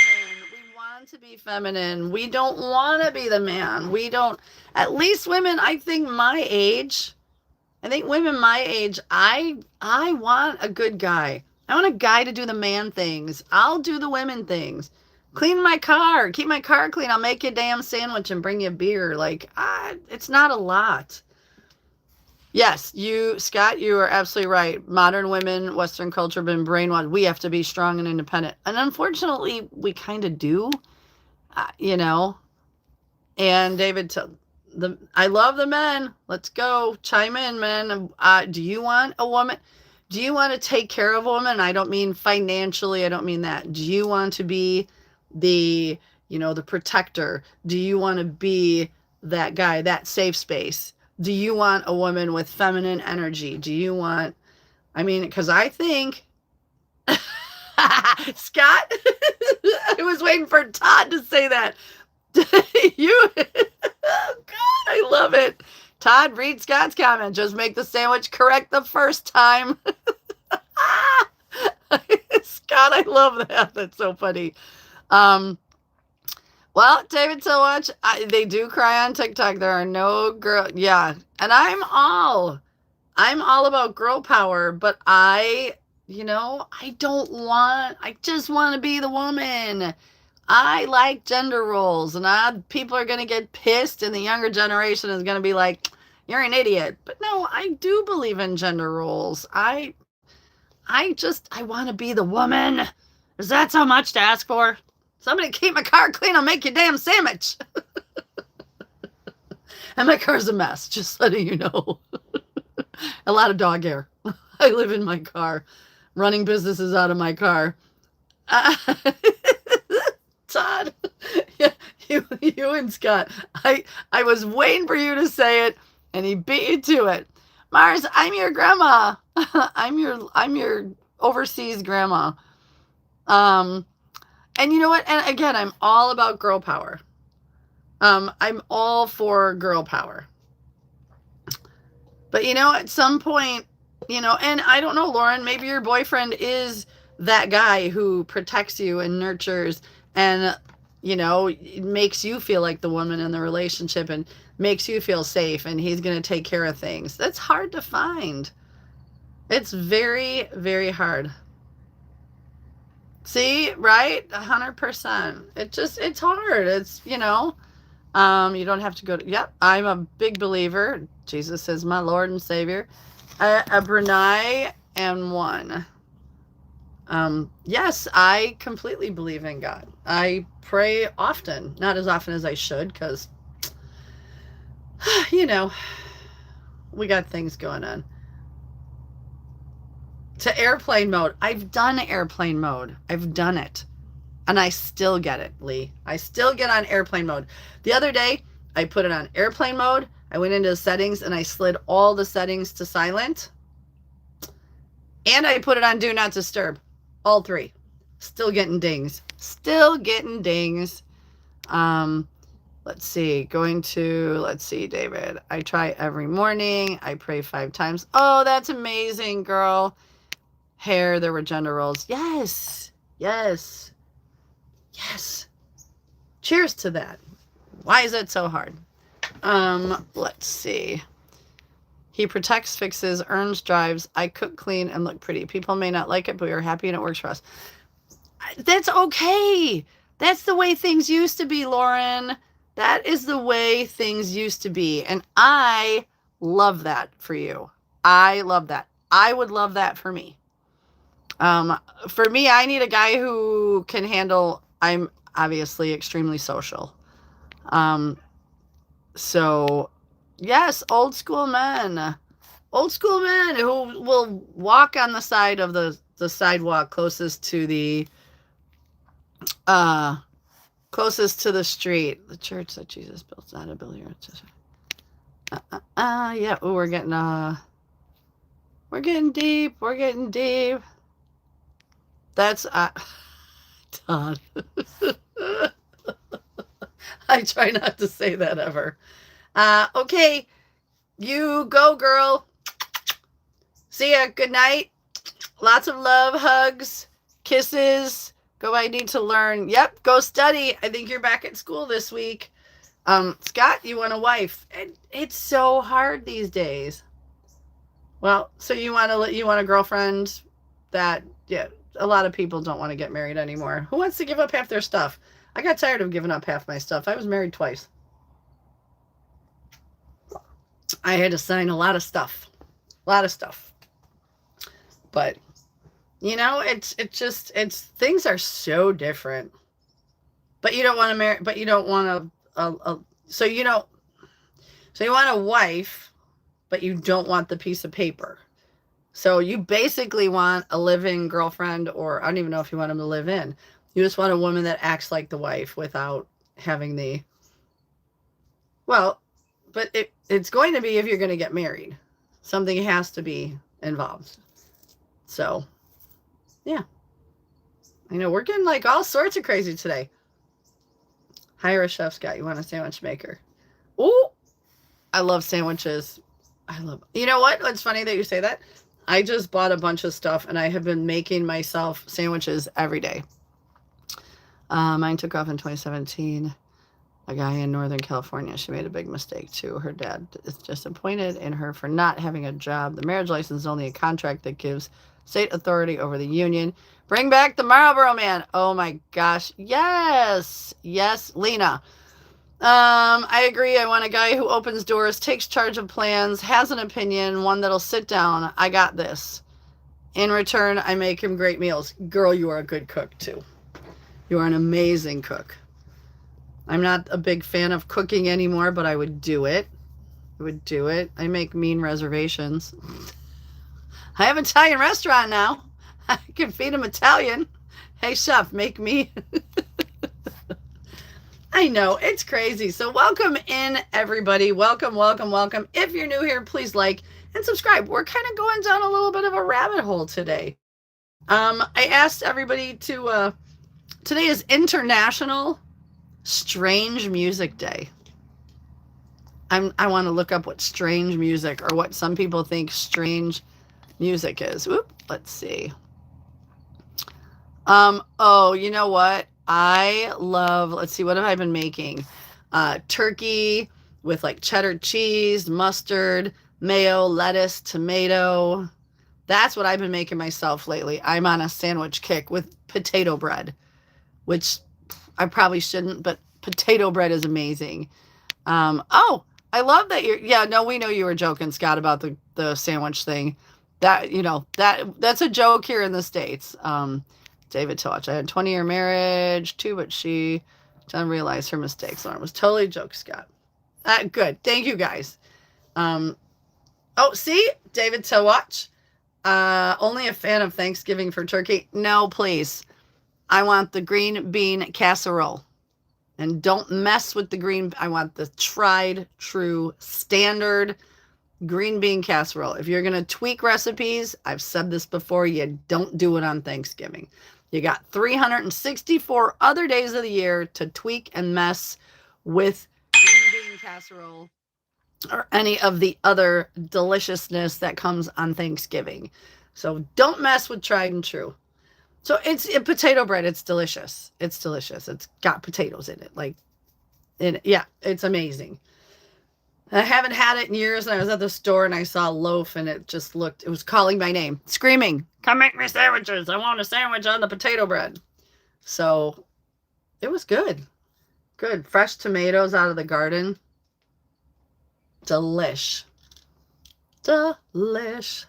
We want to be feminine. We don't want to be the man. We don't, at least women, I think women my age, I want a good guy. I want a guy to do the man things. I'll do the women things. Clean my car. Keep my car clean. I'll make you a damn sandwich and bring you a beer. Like, it's not a lot. Yes, Scott, you are absolutely right. Modern women, Western culture, been brainwashed. We have to be strong and independent. And unfortunately, we kind of do, And David, I love the men. Let's go. Chime in, men. Do you want a woman? Do you want to take care of a woman? I don't mean financially. I don't mean that. Do you want to be the protector? Do you want to be that guy, that safe space? Do you want a woman with feminine energy? Do you want, because I think, Scott, I was waiting for Todd to say that. Oh God, I love it. Todd, read Scott's comment. Just make the sandwich correct the first time. Scott, I love that. That's so funny. Well, David so much. They do cry on TikTok. There are no girl. Yeah. And I'm all about girl power, but I I just want to be the woman. I like gender roles, and people are going to get pissed, and the younger generation is going to be like, you're an idiot. But no, I do believe in gender roles. I want to be the woman. Is that so much to ask for? Somebody keep my car clean, I'll make you a damn sandwich. And my car's a mess, just letting you know. A lot of dog hair. I live in my car, running businesses out of my car. Todd, yeah, you and Scott. I was waiting for you to say it, and he beat you to it. Mars, I'm your grandma. I'm your overseas grandma. And you know what? And again, I'm all about girl power. I'm all for girl power. But at some point, and I don't know, Lauren, maybe your boyfriend is that guy who protects you and nurtures and, makes you feel like the woman in the relationship and makes you feel safe, and he's going to take care of things. That's hard to find. It's very, very hard. See, right? 100%. It's hard. It's, you don't have to go to, yep, I'm a big believer. Jesus is my Lord and Savior. A Brunei and one. Yes, I completely believe in God. I pray often, not as often as I should, because, we got things going on. To airplane mode. I've done airplane mode. I've done it. And I still get it, Lee. I still get on airplane mode. The other day, I put it on airplane mode. I went into the settings and I slid all the settings to silent. And I put it on do not disturb. All three. Still getting dings. Still getting dings. Let's see. Let's see, David. I try every morning. I pray 5 times. Oh, that's amazing, girl. Hair, there were gender roles. Yes. Yes. Yes. Cheers to that. Why is it so hard? Let's see. He protects, fixes, earns, drives. I cook, clean, and look pretty. People may not like it, but we are happy and it works for us. That's okay. That's the way things used to be, Lauren. That is the way things used to be. And I love that for you. I love that. I would love that for me. For me, I need a guy who can handle, I'm obviously extremely social. So yes, old school men who will walk on the side of the sidewalk closest to the street. The church that Jesus built, not a building. Yeah. Oh, we're getting deep. We're getting deep. That's Todd. I try not to say that ever. Okay, you go, girl. See ya. Good night. Lots of love, hugs, kisses. Go, I need to learn. Yep, go study. I think you're back at school this week. Scott, you want a wife? It's so hard these days. Well, so you want a girlfriend that, yeah, a lot of people don't want to get married anymore. Who wants to give up half their stuff? I got tired of giving up half my stuff. I was married twice. I had to sign a lot of stuff. But, things are so different. But you don't want to marry, but you don't want so you want a wife, but you don't want the piece of paper. So you basically want a live-in girlfriend, or I don't even know if you want them to live in. You just want a woman that acts like the wife without having but it's going to be if you're going to get married. Something has to be involved. So, yeah. I know we're getting like all sorts of crazy today. Hire a chef, Scott. You want a sandwich maker? Oh, I love sandwiches. You know what? It's funny that you say that. I just bought a bunch of stuff and I have been making myself sandwiches every day. Mine took off in 2017. A guy in Northern California, she made a big mistake too. Her dad is disappointed in her for not having a job. The marriage license is only a contract that gives state authority over the Union. Bring back the Marlboro Man. Oh my gosh. Yes. Yes, Lena. I agree. I want a guy who opens doors, takes charge of plans, has an opinion, one that'll sit down. I got this. In return, I make him great meals. Girl, you are a good cook too. You are an amazing cook. I'm not a big fan of cooking anymore, but I would do it. I would do it. I make mean reservations. I have an Italian restaurant now. I can feed them Italian. Hey, chef, make me. I know, it's crazy. So welcome in, everybody. Welcome, welcome, welcome. If you're new here, please like and subscribe. We're kind of going down a little bit of a rabbit hole today. I asked everybody to, today is International Strange Music Day. I want to look up what strange music, or what some people think strange music is. Whoop, let's see. Oh, you know what? I love, let's see, what have I been making? Turkey with like cheddar cheese, mustard, mayo, lettuce, tomato. That's what I've been making myself lately. I'm on a sandwich kick with potato bread, which I probably shouldn't, but potato bread is amazing. Oh, I love that you're, yeah, no, we know you were joking, Scott, about the sandwich thing. That, you know, that's a joke here in the States. David Touch. I had a 20-year marriage too, but she didn't realize her mistakes. It was totally a joke, Scott. Good. Thank you, guys. Oh, see? David Touch. Only a fan of Thanksgiving for turkey. No, please. I want the green bean casserole. And don't mess with the green. I want the tried, true, standard green bean casserole. If you're going to tweak recipes, I've said this before, you don't do it on Thanksgiving. You got 364 other days of the year to tweak and mess with green bean casserole or any of the other deliciousness that comes on Thanksgiving. So don't mess with tried and true. So it's potato bread. It's delicious. It's delicious. It's got potatoes in it. Yeah, it's amazing. I haven't had it in years, and I was at the store and I saw a loaf and it was calling my name, screaming, come make me sandwiches. I want a sandwich on the potato bread. So it was good. Good. Fresh tomatoes out of the garden. Delish. Delish.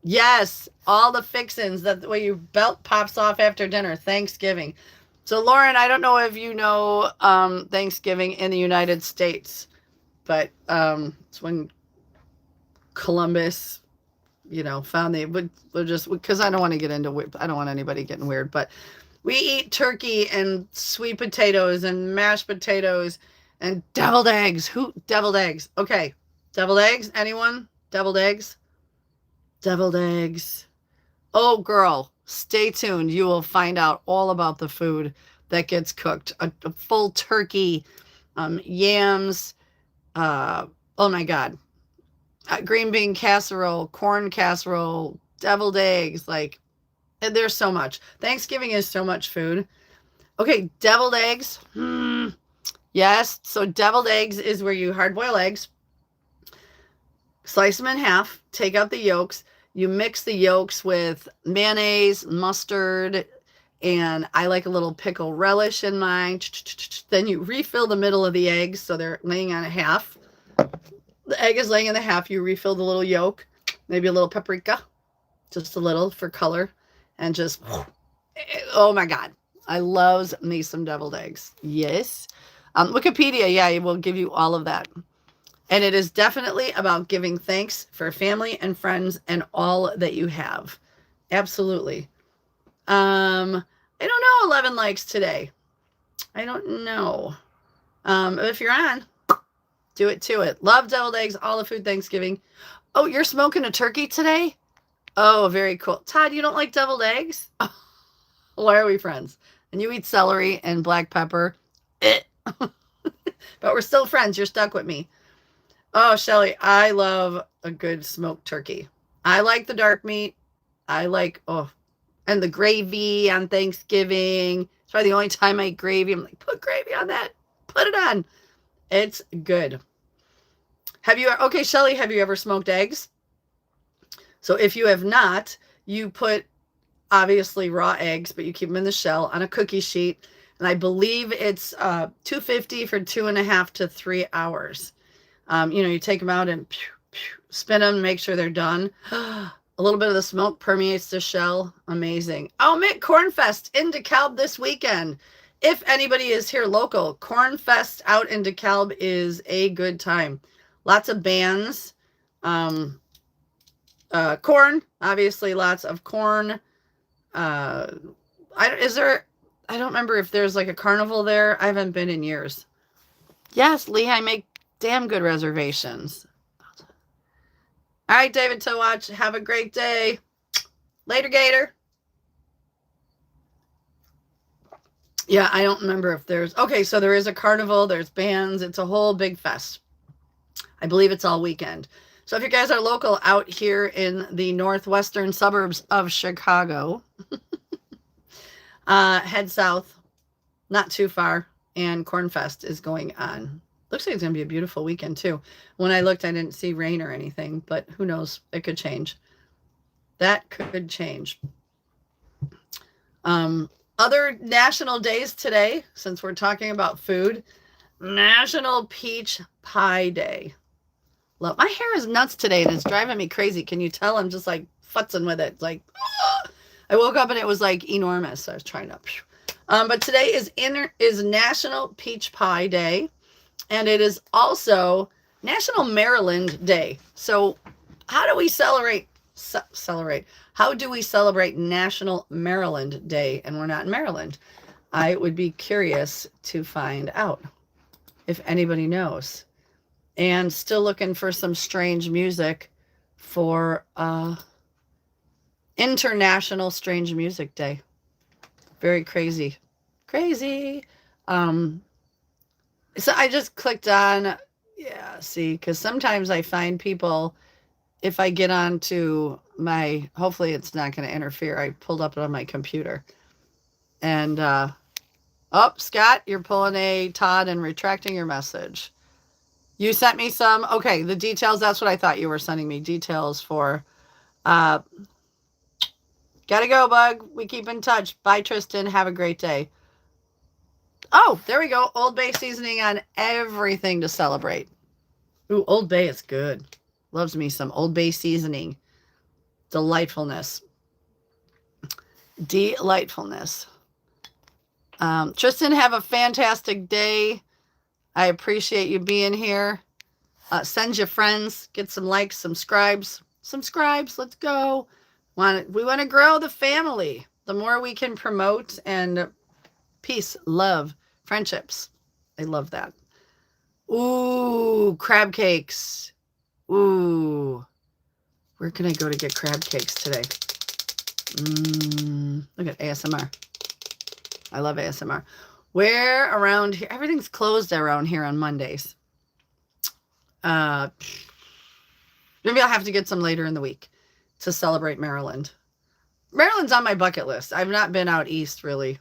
Yes, all the fixins, that way your belt pops off after dinner, Thanksgiving. So Lauren, I don't know if you know Thanksgiving in the United States, but it's when Columbus, found we'll just, because I don't want to get into, I don't want anybody getting weird, but we eat turkey and sweet potatoes and mashed potatoes and deviled eggs. Deviled eggs? Okay. Deviled eggs? Anyone? Deviled eggs? Deviled eggs. Oh, girl, stay tuned. You will find out all about the food that gets cooked. A full turkey, yams, oh my God, green bean casserole, corn casserole, deviled eggs. Like, there's so much. Thanksgiving is so much food. Okay, deviled eggs. Yes, so deviled eggs is where you hard boil eggs, slice them in half, take out the yolks. You mix the yolks with mayonnaise, mustard, and I like a little pickle relish in mine. Then you refill the middle of the eggs so they're laying on a half. The egg is laying in the half. You refill the little yolk, maybe a little paprika, just a little for color, and just, oh my God. I love me some deviled eggs. Yes. Wikipedia, yeah, it will give you all of that. And it is definitely about giving thanks for family and friends and all that you have. Absolutely. I don't know, 11 likes today. I don't know. If you're on, do it to it. Love deviled eggs, all the food Thanksgiving. Oh, you're smoking a turkey today? Oh, very cool. Todd, you don't like deviled eggs? Oh, why are we friends? And you eat celery and black pepper. But we're still friends. You're stuck with me. Oh, Shelly, I love a good smoked turkey. I like the dark meat. I like, and the gravy on Thanksgiving. It's probably the only time I eat gravy. I'm like, put gravy on that. Put it on. It's good. Okay, Shelly, have you ever smoked eggs? So if you have not, you put obviously raw eggs, but you keep them in the shell on a cookie sheet. And I believe it's $2.50 for 2.5 to 3 hours. You take them out and spin them, make sure they're done. A little bit of the smoke permeates the shell. Amazing. Oh, Mick, Cornfest in DeKalb this weekend. If anybody is here local, Cornfest out in DeKalb is a good time. Lots of bands. Corn, obviously lots of corn. I don't remember if there's like a carnival there. I haven't been in years. Yes, Lehigh, make damn good reservations. All right, David Towatch, have a great day. Later, Gator. Yeah, I don't remember if there's... Okay, so there is a carnival. There's bands. It's a whole big fest. I believe it's all weekend. So if you guys are local out here in the northwestern suburbs of Chicago, head south, not too far, and Cornfest is going on. Looks like it's going to be a beautiful weekend, too. When I looked, I didn't see rain or anything, but who knows? It could change. That could change. Other national days today, since we're talking about food, National Peach Pie Day. Look, my hair is nuts today, and it's driving me crazy. Can you tell? I'm just, like, futzing with it. Like, I woke up, and it was, like, enormous. So I was trying to... but today is National Peach Pie Day. And it is also National Maryland Day. So how do we celebrate? How do we celebrate National Maryland Day? And we're not in Maryland. I would be curious to find out if anybody knows. And still looking for some strange music for International Strange Music Day. Very crazy. Crazy. So I just clicked on, see, because sometimes I find people, if I get onto my, hopefully it's not going to interfere. I pulled up it on my computer. And, Scott, you're pulling a Todd and retracting your message. You sent me some, okay, the details, that's what I thought you were sending me, details for, gotta go, Bug. We keep in touch. Bye, Tristan. Have a great day. Oh, there we go. Old Bay seasoning on everything to celebrate. Ooh, Old Bay is good. Loves me some Old Bay seasoning. Delightfulness. Delightfulness. Tristan, have a fantastic day. I appreciate you being here. Send your friends. Get some likes, some scribes. Let's go. We want to grow the family. The more we can promote and peace, love, friendships. I love that. Ooh, crab cakes. Ooh. Where can I go to get crab cakes today? Look at ASMR. I love ASMR. Where around here? Everything's closed around here on Mondays. Maybe I'll have to get some later in the week to celebrate Maryland. Maryland's on my bucket list. I've not been out east really.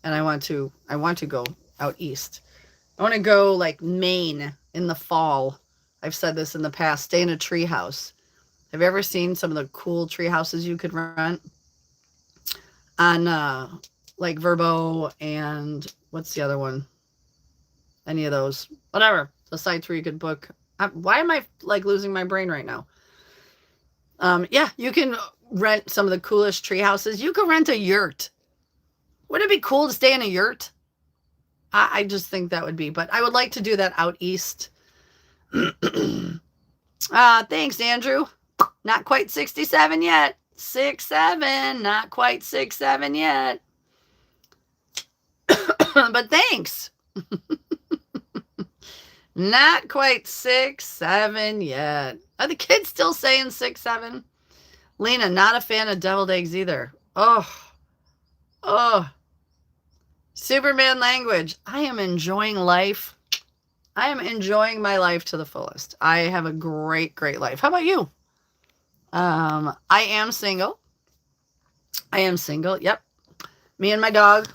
And I want to go out east. I want to go like Maine in the fall. I've said this in the past. Stay in a tree house. Have you ever seen some of the cool tree houses you could rent? On like Verbo and what's the other one? Any of those. Whatever. The sites where you could book. Why am I like losing my brain right now? Yeah, you can rent some of the coolest tree houses. You can rent a yurt. Wouldn't it be cool to stay in a yurt? I just think that would be. But I would like to do that out east. Thanks, Andrew. Not quite 67 yet. 6'7". Not quite 6'7" yet. But thanks. Not quite 6'7" yet. Are the kids still saying 6'7"? Lena, not a fan of deviled eggs either. Oh. Superman language. I am enjoying life. I am enjoying my life to the fullest. I have a great, great life. How about you? I am single. Yep. Me and my dog.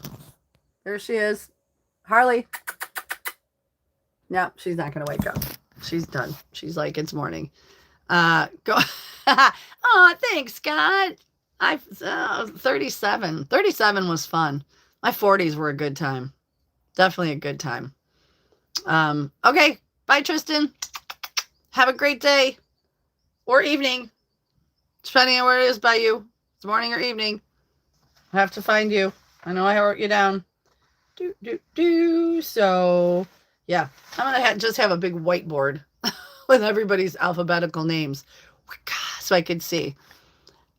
There she is. Harley. No, she's not going to wake up. She's done. She's like, it's morning. Go. Oh, thanks, Scott. 37. 37 was fun. My 40s were a good time. Definitely a good time. Okay. Bye, Tristan. Have a great day or evening, depending on where it is by you. It's morning or evening. I have to find you. I know I wrote you down. So, yeah. I'm going to just have a big whiteboard with everybody's alphabetical names so I could see.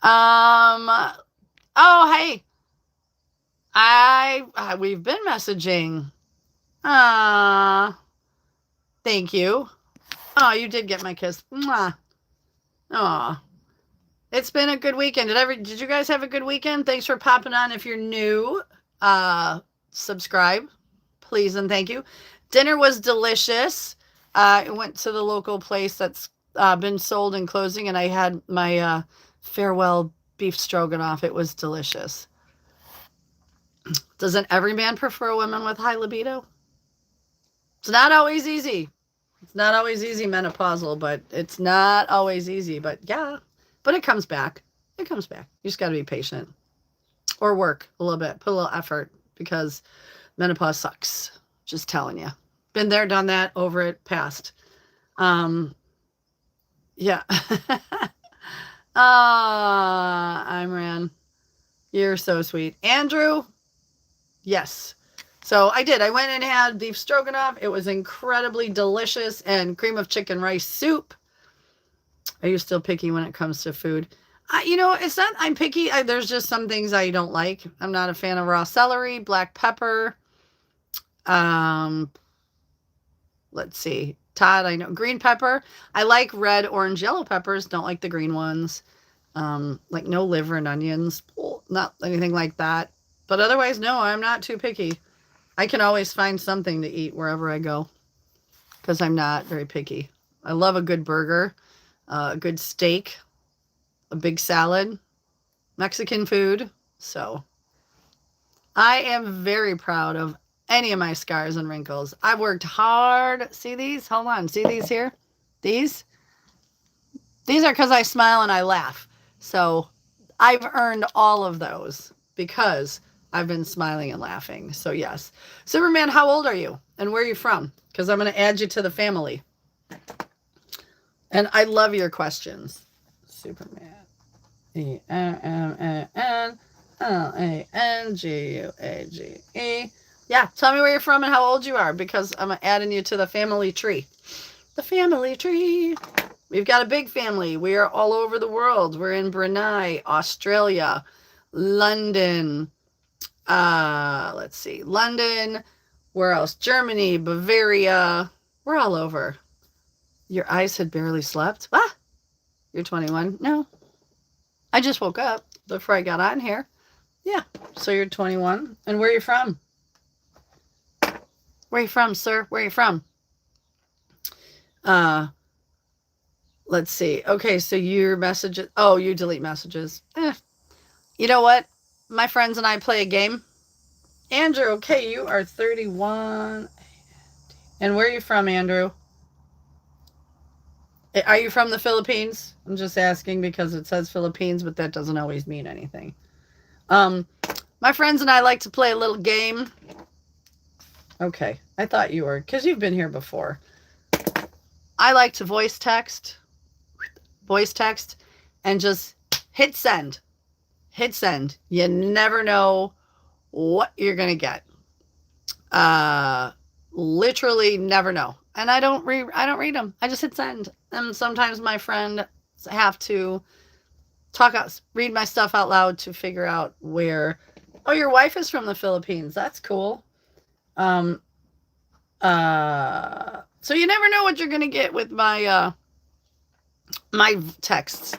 Oh, hey. We've been messaging. Thank you. Oh, you did get my kiss. Mwah. Oh, it's been a good weekend. Did you guys have a good weekend? Thanks for popping on. If you're new, subscribe, please and thank you. Dinner was delicious. I went to the local place that's been sold and closing, and I had my farewell beef stroganoff. It was delicious. Doesn't every man prefer a woman with high libido? It's not always easy. It's not always easy menopausal, but it's not always easy. But yeah, but it comes back. It comes back. You just got to be patient or work a little bit, put a little effort because menopause sucks. Just telling you. Been there, done that, over it, past. Yeah. Imran, you're so sweet. Andrew, yes. So I did. I went and had beef stroganoff. It was incredibly delicious, and cream of chicken rice soup. Are you still picky when it comes to food? It's not I'm picky. There's just some things I don't like. I'm not a fan of raw celery, black pepper. Let's see. Todd, I know. Green pepper. I like red, orange, yellow peppers. Don't like the green ones. Like no liver and onions. Not anything like that. But otherwise, no, I'm not too picky. I can always find something to eat wherever I go because I'm not very picky. I love a good burger, a good steak, a big salad, Mexican food. So I am very proud of any of my scars and wrinkles. I've worked hard. See these? Hold on. See these here? These are because I smile and I laugh. So I've earned all of those because I've been smiling and laughing. So yes. Superman, how old are you? And where are you from? Because I'm going to add you to the family. And I love your questions. Superman. EMMANLANGUAGE. Yeah, tell me where you're from and how old you are because I'm adding you to the family tree. The family tree. We've got a big family. We are all over the world. We're in Brunei, Australia, London. Let's see. London. Where else? Germany, Bavaria. We're all over. Your eyes had barely slept? What? You're 21? No. I just woke up before I got on here. Yeah. So you're 21. And where are you from? Where are you from, sir? Where are you from? Let's see. Okay, so your messages. Oh, you delete messages. You know what? My friends and I play a game. Andrew, okay, you are 31. And where are you from, Andrew? Are you from the Philippines? I'm just asking because it says Philippines, but that doesn't always mean anything. My friends and I like to play a little game. Okay, I thought you were, because you've been here before. I like to voice text, and just hit send. Hit send. You never know what you're going to get. Literally never know. And I don't read them. I just hit send. And sometimes my friend have to read my stuff out loud to figure out where. Oh, your wife is from the Philippines. That's cool. So you never know what you're going to get with my my texts.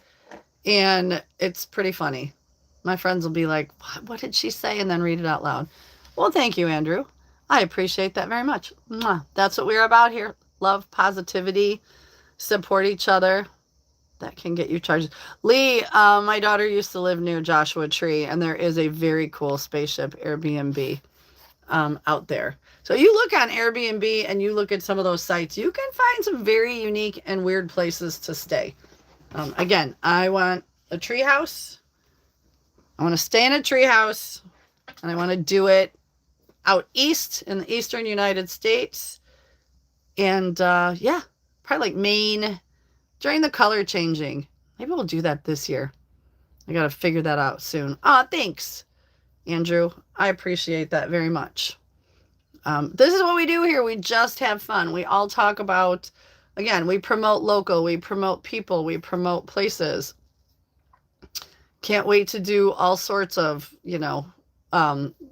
And it's pretty funny. My friends will be like, what did she say? And then read it out loud. Well, thank you, Andrew. I appreciate that very much. That's what we're about here. Love, positivity, support each other. That can get you charged. Lee, my daughter used to live near Joshua Tree, and there is a very cool spaceship Airbnb out there. So you look on Airbnb and you look at some of those sites, you can find some very unique and weird places to stay. Again, I want a tree house. I want to stay in a tree house, and I want to do it out east in the eastern United States. And yeah, probably like Maine during the color changing. Maybe we'll do that this year. I got to figure that out soon. Thanks, Andrew. I appreciate that very much. This is what we do here. We just have fun. We all talk about, again, we promote local, we promote people, we promote places. Can't wait to do all sorts of,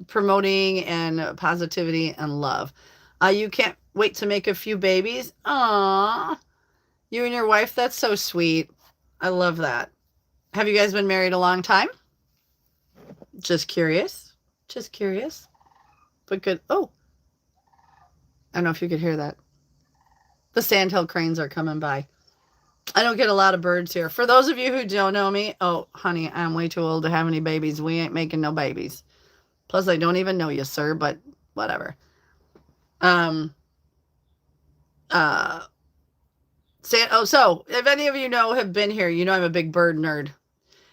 promoting and positivity and love. You can't wait to make a few babies. Aww. You and your wife, that's so sweet. I love that. Have you guys been married a long time? Just curious. Just curious. But good. Oh, I don't know if you could hear that. The sandhill cranes are coming by. I don't get a lot of birds here. For those of you who don't know me, oh, honey, I'm way too old to have any babies. We ain't making no babies. Plus, I don't even know you, sir, but whatever. So if any of you have been here, I'm a big bird nerd,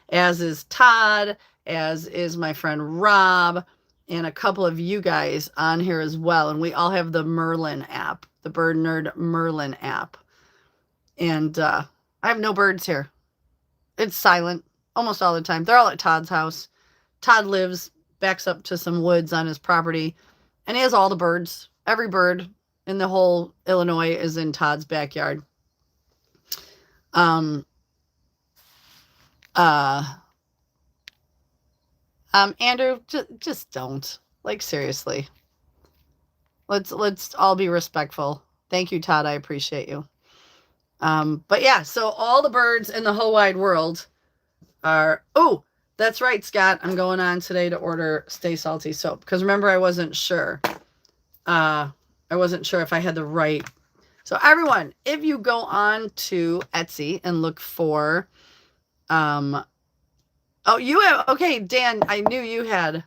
as is Todd, as is my friend Rob, and a couple of you guys on here as well. And we all have the Merlin app, the Bird Nerd Merlin app. And I have no birds here. It's silent almost all the time. They're all at Todd's house. Todd backs up to some woods on his property, and he has all the birds. Every bird in the whole Illinois is in Todd's backyard. Andrew, just don't. Like, seriously. Let's all be respectful. Thank you, Todd. I appreciate you. But yeah, so all the birds in the whole wide world are, oh, that's right, Scott. I'm going on today to order Stay Salty soap. Because remember, I wasn't sure. I wasn't sure if I had the right. So everyone, if you go on to Etsy and look for, oh, you have, okay, Dan, I knew you have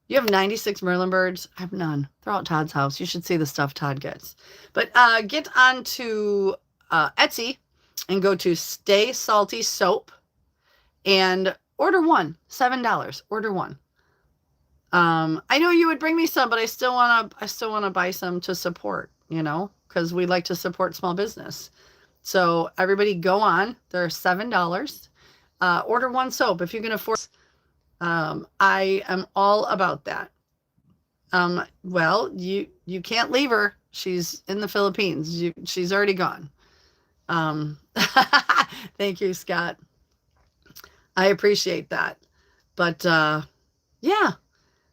96 Merlin birds. I have none. They're all at Todd's house. You should see the stuff Todd gets. But get on to Etsy and go to Stay Salty Soap and order one. $7. Order one. I know you would bring me some, but I still want to buy some to support, because we like to support small business. So everybody go on. They're $7. Order one soap if you can afford. I am all about that. Well, you can't leave her. She's in the Philippines. She's already gone. Thank you, Scott. I appreciate that. But yeah.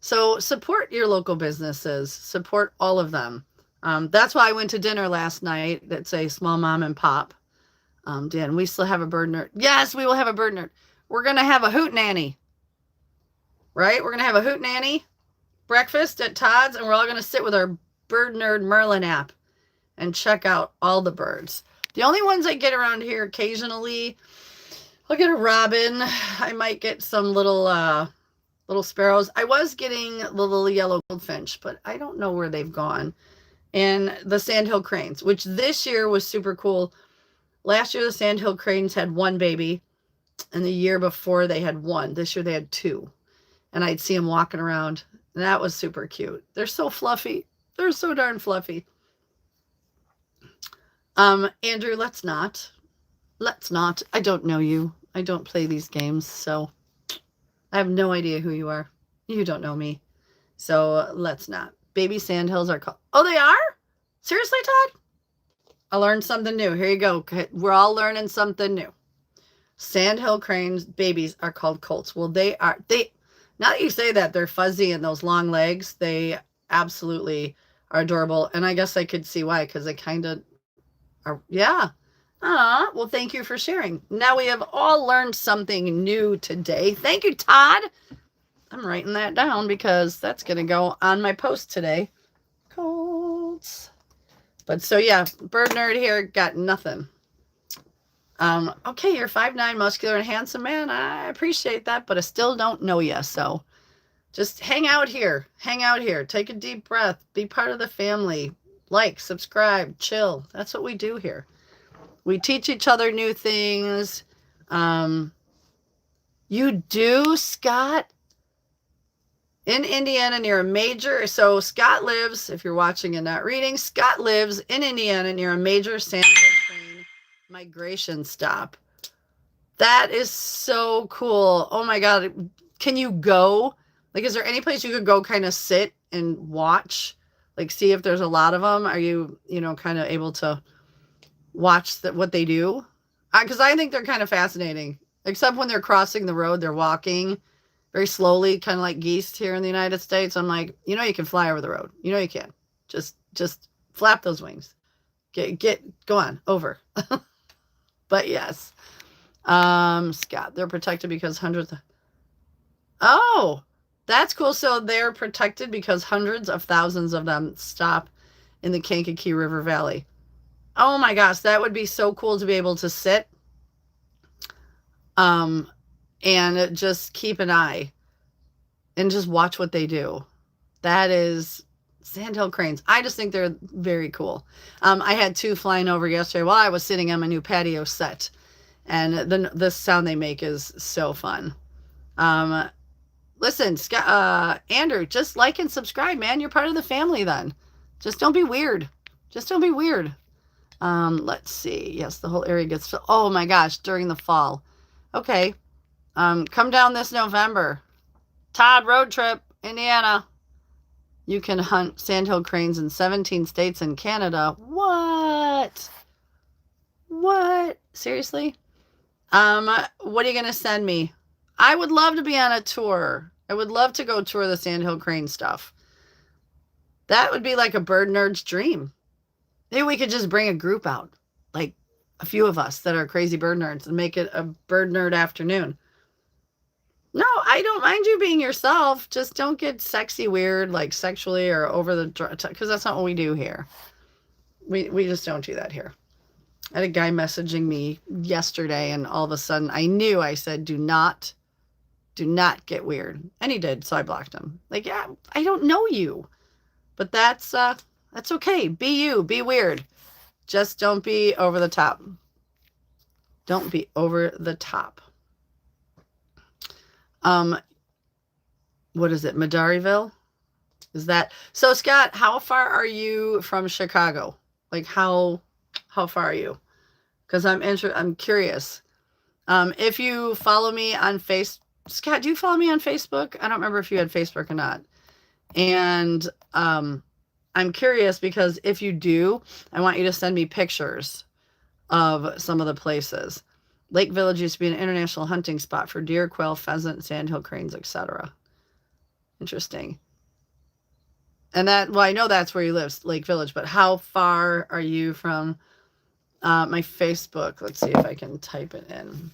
So support your local businesses. Support all of them. That's why I went to dinner last night. That's a small mom and pop. Dan, we still have a bird nerd. Yes, we will have a bird nerd. We're going to have a hoot nanny. Right? We're going to have a hoot nanny breakfast at Todd's, and we're all going to sit with our Bird Nerd Merlin app and check out all the birds. The only ones I get around here occasionally, I'll get a robin. I might get some little sparrows. I was getting the little yellow goldfinch, but I don't know where they've gone. And the sandhill cranes, which this year was super cool. Last year, the sandhill cranes had one baby, and the year before they had one. This year they had two. And I'd see them walking around, and that was super cute. They're so fluffy. They're so darn fluffy. Andrew, let's not. I don't know you. I don't play these games, so I have no idea who you are. You don't know me. So let's not. Baby sandhills are called. Oh, they are? Seriously, Todd? I learned something new. Here you go. We're all learning something new. Sandhill cranes babies are called colts. Well, they now that you say that, they're fuzzy and those long legs, they absolutely are adorable. And I guess I could see why, because they kind of are. Yeah. Well, thank you for sharing. Now we have all learned something new today. Thank you, Todd. I'm writing that down because that's going to go on my post today. Colts. But so, yeah, bird nerd here got nothing. Okay, you're 5'9", muscular and handsome man. I appreciate that, but I still don't know you. So just hang out here. Take a deep breath. Be part of the family. Like, subscribe, chill. That's what we do here. We teach each other new things. You do, Scott? In Indiana near a major, so Scott lives, if you're watching and not reading, Scott lives in Indiana near a major sandhill train migration stop. That is so cool. Oh my God. Can you go? Like, is there any place you could go kind of sit and watch? Like, see if there's a lot of them? Are you, kind of able to watch what they do? Because I think they're kind of fascinating. Except when they're crossing the road, they're walking very slowly, kind of like geese here in the United States. I'm like, you can fly over the road. You can. Just flap those wings. Go on, over. But yes. Scott, they're protected because hundreds. Oh, that's cool. So they're protected because hundreds of thousands of them stop in the Kankakee River Valley. Oh my gosh, that would be so cool to be able to sit and just keep an eye and just watch what they do. That is sandhill cranes. I just think they're very cool. I had two flying over yesterday while I was sitting on my new patio set, and the sound they make is so fun. Listen, Andrew, just like and subscribe, man. You're part of the family then. Just don't be weird. Let's see. Yes, the whole area gets filled. Oh my gosh, during the fall. Okay. Come down this November. Todd road trip, Indiana. You can hunt sandhill cranes in 17 states and Canada. What? Seriously? What are you going to send me? I would love to be on a tour. I would love to go tour the sandhill crane stuff. That would be like a bird nerd's dream. Maybe we could just bring a group out, like a few of us that are crazy bird nerds, and make it a bird nerd afternoon. No, I don't mind you being yourself. Just don't get sexy weird, like sexually or over the, because that's not what we do here. We just don't do that here. I had a guy messaging me yesterday, and all of a sudden I said, do not get weird. And he did, so I blocked him. Like, yeah, I don't know you. But that's okay. Be you, be weird. Just don't be over the top. Don't be over the top. What is it? Madariville? Is that so? Scott, how far are you from Chicago? Like how far are you? Because I'm curious. If you follow me on Scott, do you follow me on Facebook? I don't remember if you had Facebook or not. And I'm curious because if you do, I want you to send me pictures of some of the places. Lake Village used to be an international hunting spot for deer, quail, pheasant, sandhill cranes, etc. Interesting. And I know that's where you live, Lake Village, but how far are you from my Facebook? Let's see if I can type it in.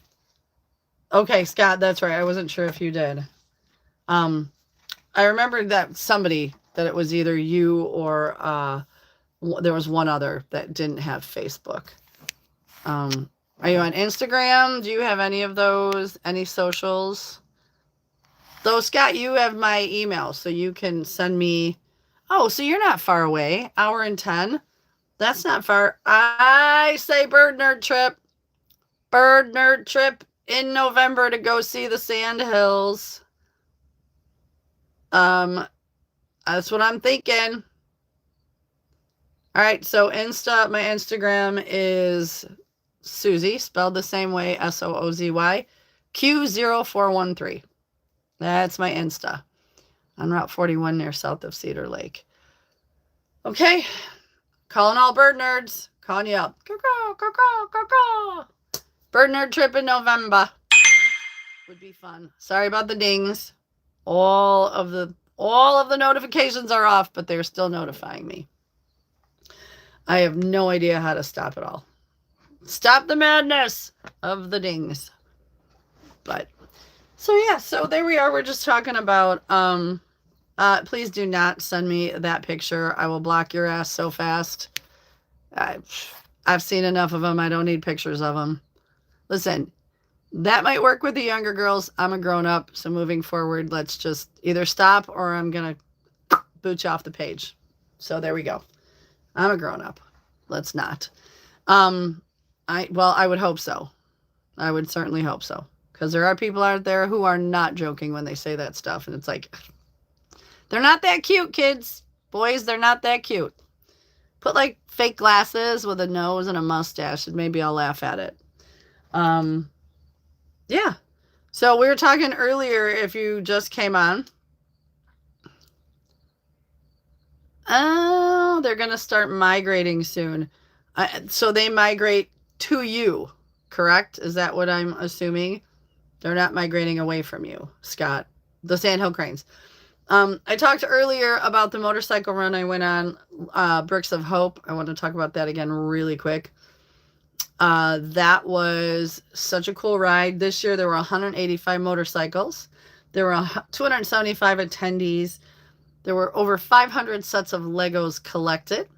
Okay, Scott, that's right. I wasn't sure if you did. I remembered that it was either you or there was one other that didn't have Facebook. Are you on Instagram? Do you have any of those? Any socials? Though, Scott, you have my email, so you can send me. Oh, so you're not far away. Hour and 10. That's not far. I say bird nerd trip. Bird nerd trip in November to go see the Sandhills. That's what I'm thinking. All right, so my Instagram is Soozy, spelled the same way, Soozy, Q0413. That's my Insta on Route 41 near south of Cedar Lake. Okay, calling all bird nerds, calling you up. Bird nerd trip in November would be fun. Sorry about the dings. All of the notifications are off, but they're still notifying me. I have no idea how to stop it all. Stop the madness of the dings. But so there we are. We're just talking about please do not send me that picture. I will block your ass so fast. I've seen enough of them. I don't need pictures of them. Listen, that might work with the younger girls. I'm a grown up, so moving forward, let's just either stop or I'm gonna boot you off the page. So there we go. I'm a grown up. Let's not. I would hope so. I would certainly hope so. Because there are people out there who are not joking when they say that stuff. And it's like, they're not that cute, kids. Boys, they're not that cute. Put like fake glasses with a nose and a mustache, and maybe I'll laugh at it. Yeah. So we were talking earlier, if you just came on. Oh, they're going to start migrating soon. So they migrate to you, correct? Is that what I'm assuming? They're not migrating away from you, Scott. The Sandhill Cranes. I talked earlier about the motorcycle run I went on, Bricks of Hope. I want to talk about that again really quick. That was such a cool ride. This year there were 185 motorcycles. There were 275 attendees. There were over 500 sets of Legos collected.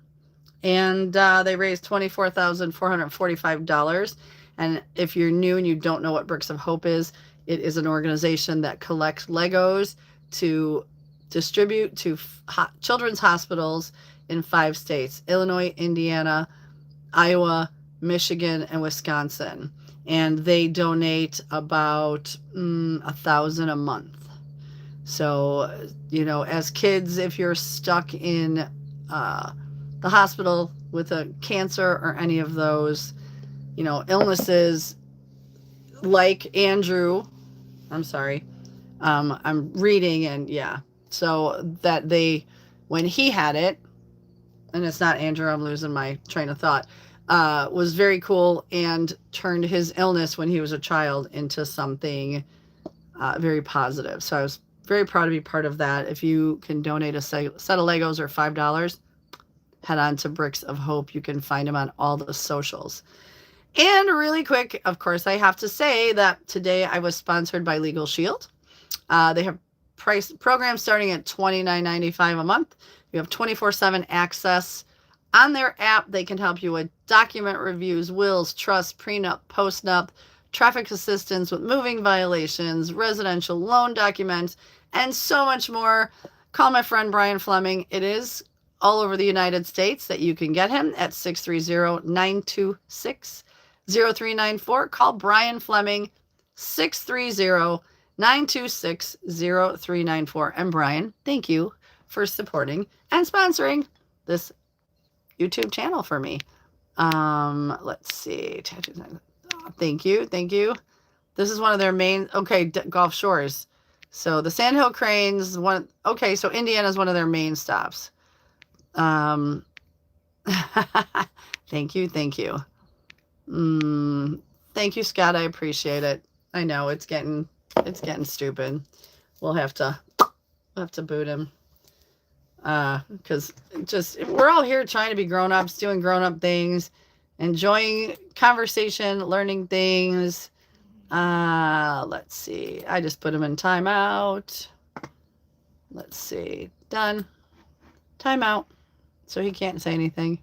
And they raised $24,445. And if you're new and you don't know what Bricks of Hope is, it is an organization that collects Legos to distribute to children's hospitals in 5 states: Illinois, Indiana, Iowa, Michigan, and Wisconsin. And they donate about $1,000 a month. So, as kids, if you're stuck in the hospital with a cancer or any of those, illnesses like Andrew, I'm sorry, I'm reading, and so that when he had it, and it's not Andrew, I'm losing my train of thought, was very cool and turned his illness when he was a child into something very positive. So I was very proud to be part of that. If you can donate a set of Legos or $5, head on to Bricks of Hope. You can find them on all the socials. And really quick, of course, I have to say that today I was sponsored by Legal Shield. They have programs starting at $29.95 a month. You have 24/7 access on their app. They can help you with document reviews, wills, trusts, prenup, postnup, traffic assistance with moving violations, residential loan documents, and so much more. Call my friend Brian Fleming. It is all over the United States that you can get him at 630-926-0394. Call Brian Fleming, 630-926-0394. And Brian, thank you for supporting and sponsoring this YouTube channel for me. Let's see. Thank you. This is one of their main, Gulf Shores. So the Sandhill Cranes, so Indiana is one of their main stops. Thank you. Thank you, Scott. I appreciate it. I know it's getting stupid. We'll have to boot him. Because we're all here trying to be grown-ups, doing grown-up things, enjoying conversation, learning things. Let's see. I just put him in timeout. Let's see. Done. Timeout. So he can't say anything.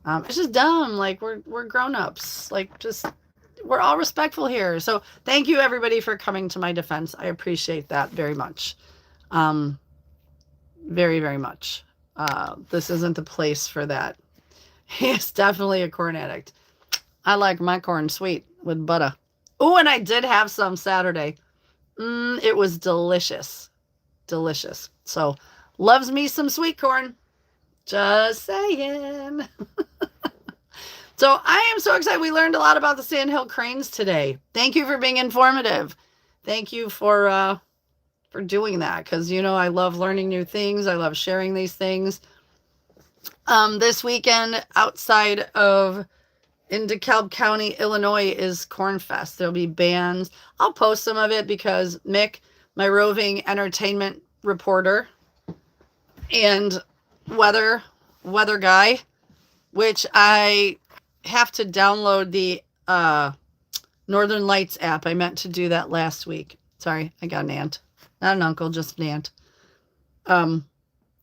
It's just dumb. Like, we're grown-ups. Like, we're all respectful here. So thank you, everybody, for coming to my defense. I appreciate that very much. Very, very much. This isn't the place for that. He is definitely a corn addict. I like my corn sweet with butter. Oh, and I did have some Saturday. It was delicious. Delicious. So, loves me some sweet corn. Just saying. So, I am so excited. We learned a lot about the Sandhill Cranes today. Thank you for being informative. Thank you for doing that, because I love learning new things. I love sharing these things. This weekend outside of in DeKalb County, Illinois, is Corn Fest. There'll be bands. I'll post some of it because Mick, my roving entertainment reporter and weather guy, which I have to download the Northern Lights app. I meant to do that last week. Sorry, I got an aunt. Not an uncle, just an aunt. And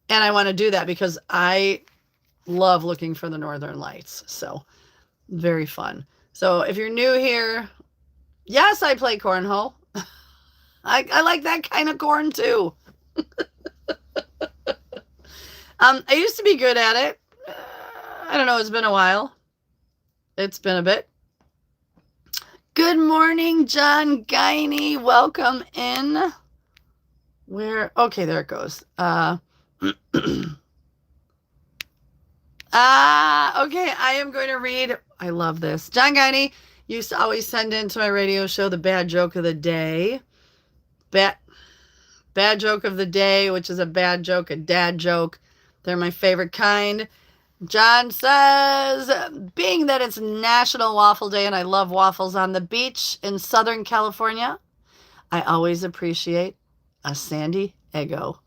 I want to do that because I love looking for the Northern Lights. So, very fun. So, if you're new here, yes, I play cornhole. I like that kind of corn, too. I used to be good at it. I don't know, it's been a while. It's been a bit. Good morning, John Guiney. Welcome in. Where? Okay, there it goes. Okay, I am going to read. I love this. John Guiney used to always send into my radio show the bad joke of the day. Bad joke of the day, which is a bad joke, a dad joke. They're my favorite kind. John says, being that it's National Waffle Day and I love waffles on the beach in Southern California, I always appreciate a Sandy Eggo.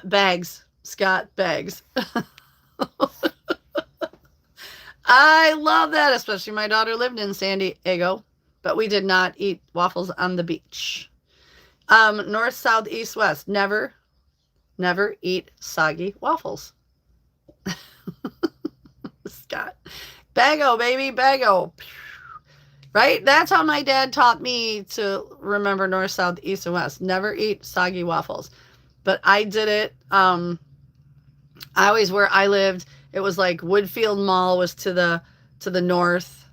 Bags. Scott, bags. I love that, especially my daughter lived in San Diego, but we did not eat waffles on the beach. North, south, east, west. Never eat soggy waffles. Scott. Baggo, baby, baggo. Right? That's how my dad taught me to remember north, south, east, and west. Never eat soggy waffles. But I did it. I always, where I lived, it was like Woodfield Mall was to the north.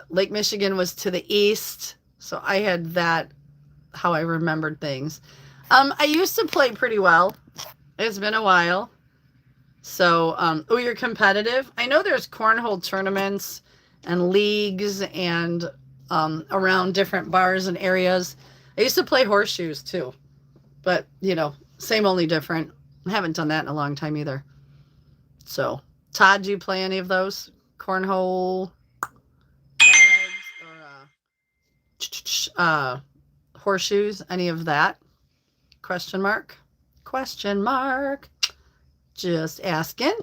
Lake Michigan was to the east. So I had that, how I remembered things. I used to play pretty well. It's been a while. So, you're competitive? I know there's cornhole tournaments and leagues and around different bars and areas. I used to play horseshoes too. But, same, only different. I haven't done that in a long time either. So, Todd, do you play any of those? Cornhole, bags, or horseshoes? Any of that? Question mark? Just asking.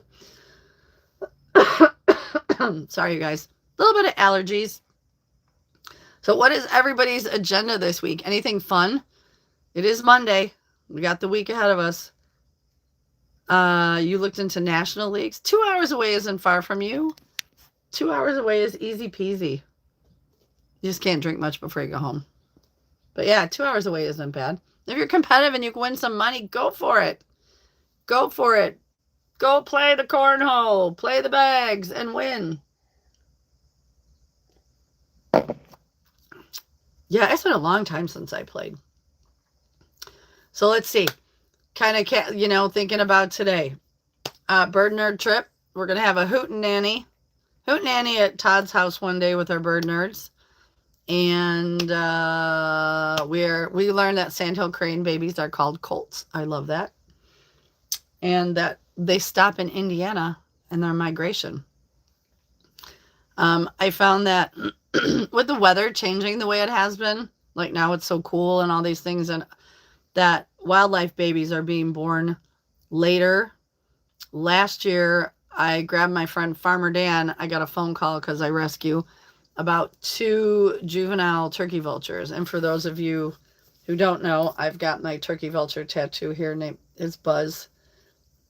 Sorry, you guys. A little bit of allergies. So what is everybody's agenda this week? Anything fun? It is Monday. We got the week ahead of us. You looked into national leagues. 2 hours away isn't far from you. 2 hours away is easy peasy. You just can't drink much before you go home. But yeah, 2 hours away isn't bad. If you're competitive and you can win some money, go for it. Go for it. Go play the cornhole, play the bags, and win. Yeah, it's been a long time since I played. So let's see. Kind of, thinking about today. Bird nerd trip. We're going to have a hootenanny at Todd's house one day with our bird nerds. And we learned that sandhill crane babies are called colts. I love that. And that they stop in Indiana in their migration. I found that with the weather changing the way it has been, like now it's so cool and all these things, and that wildlife babies are being born later. Last year, I grabbed my friend Farmer Dan. I got a phone call because I rescue about 2 juvenile turkey vultures. And for those of you who don't know, I've got my turkey vulture tattoo here. Name is Buzz.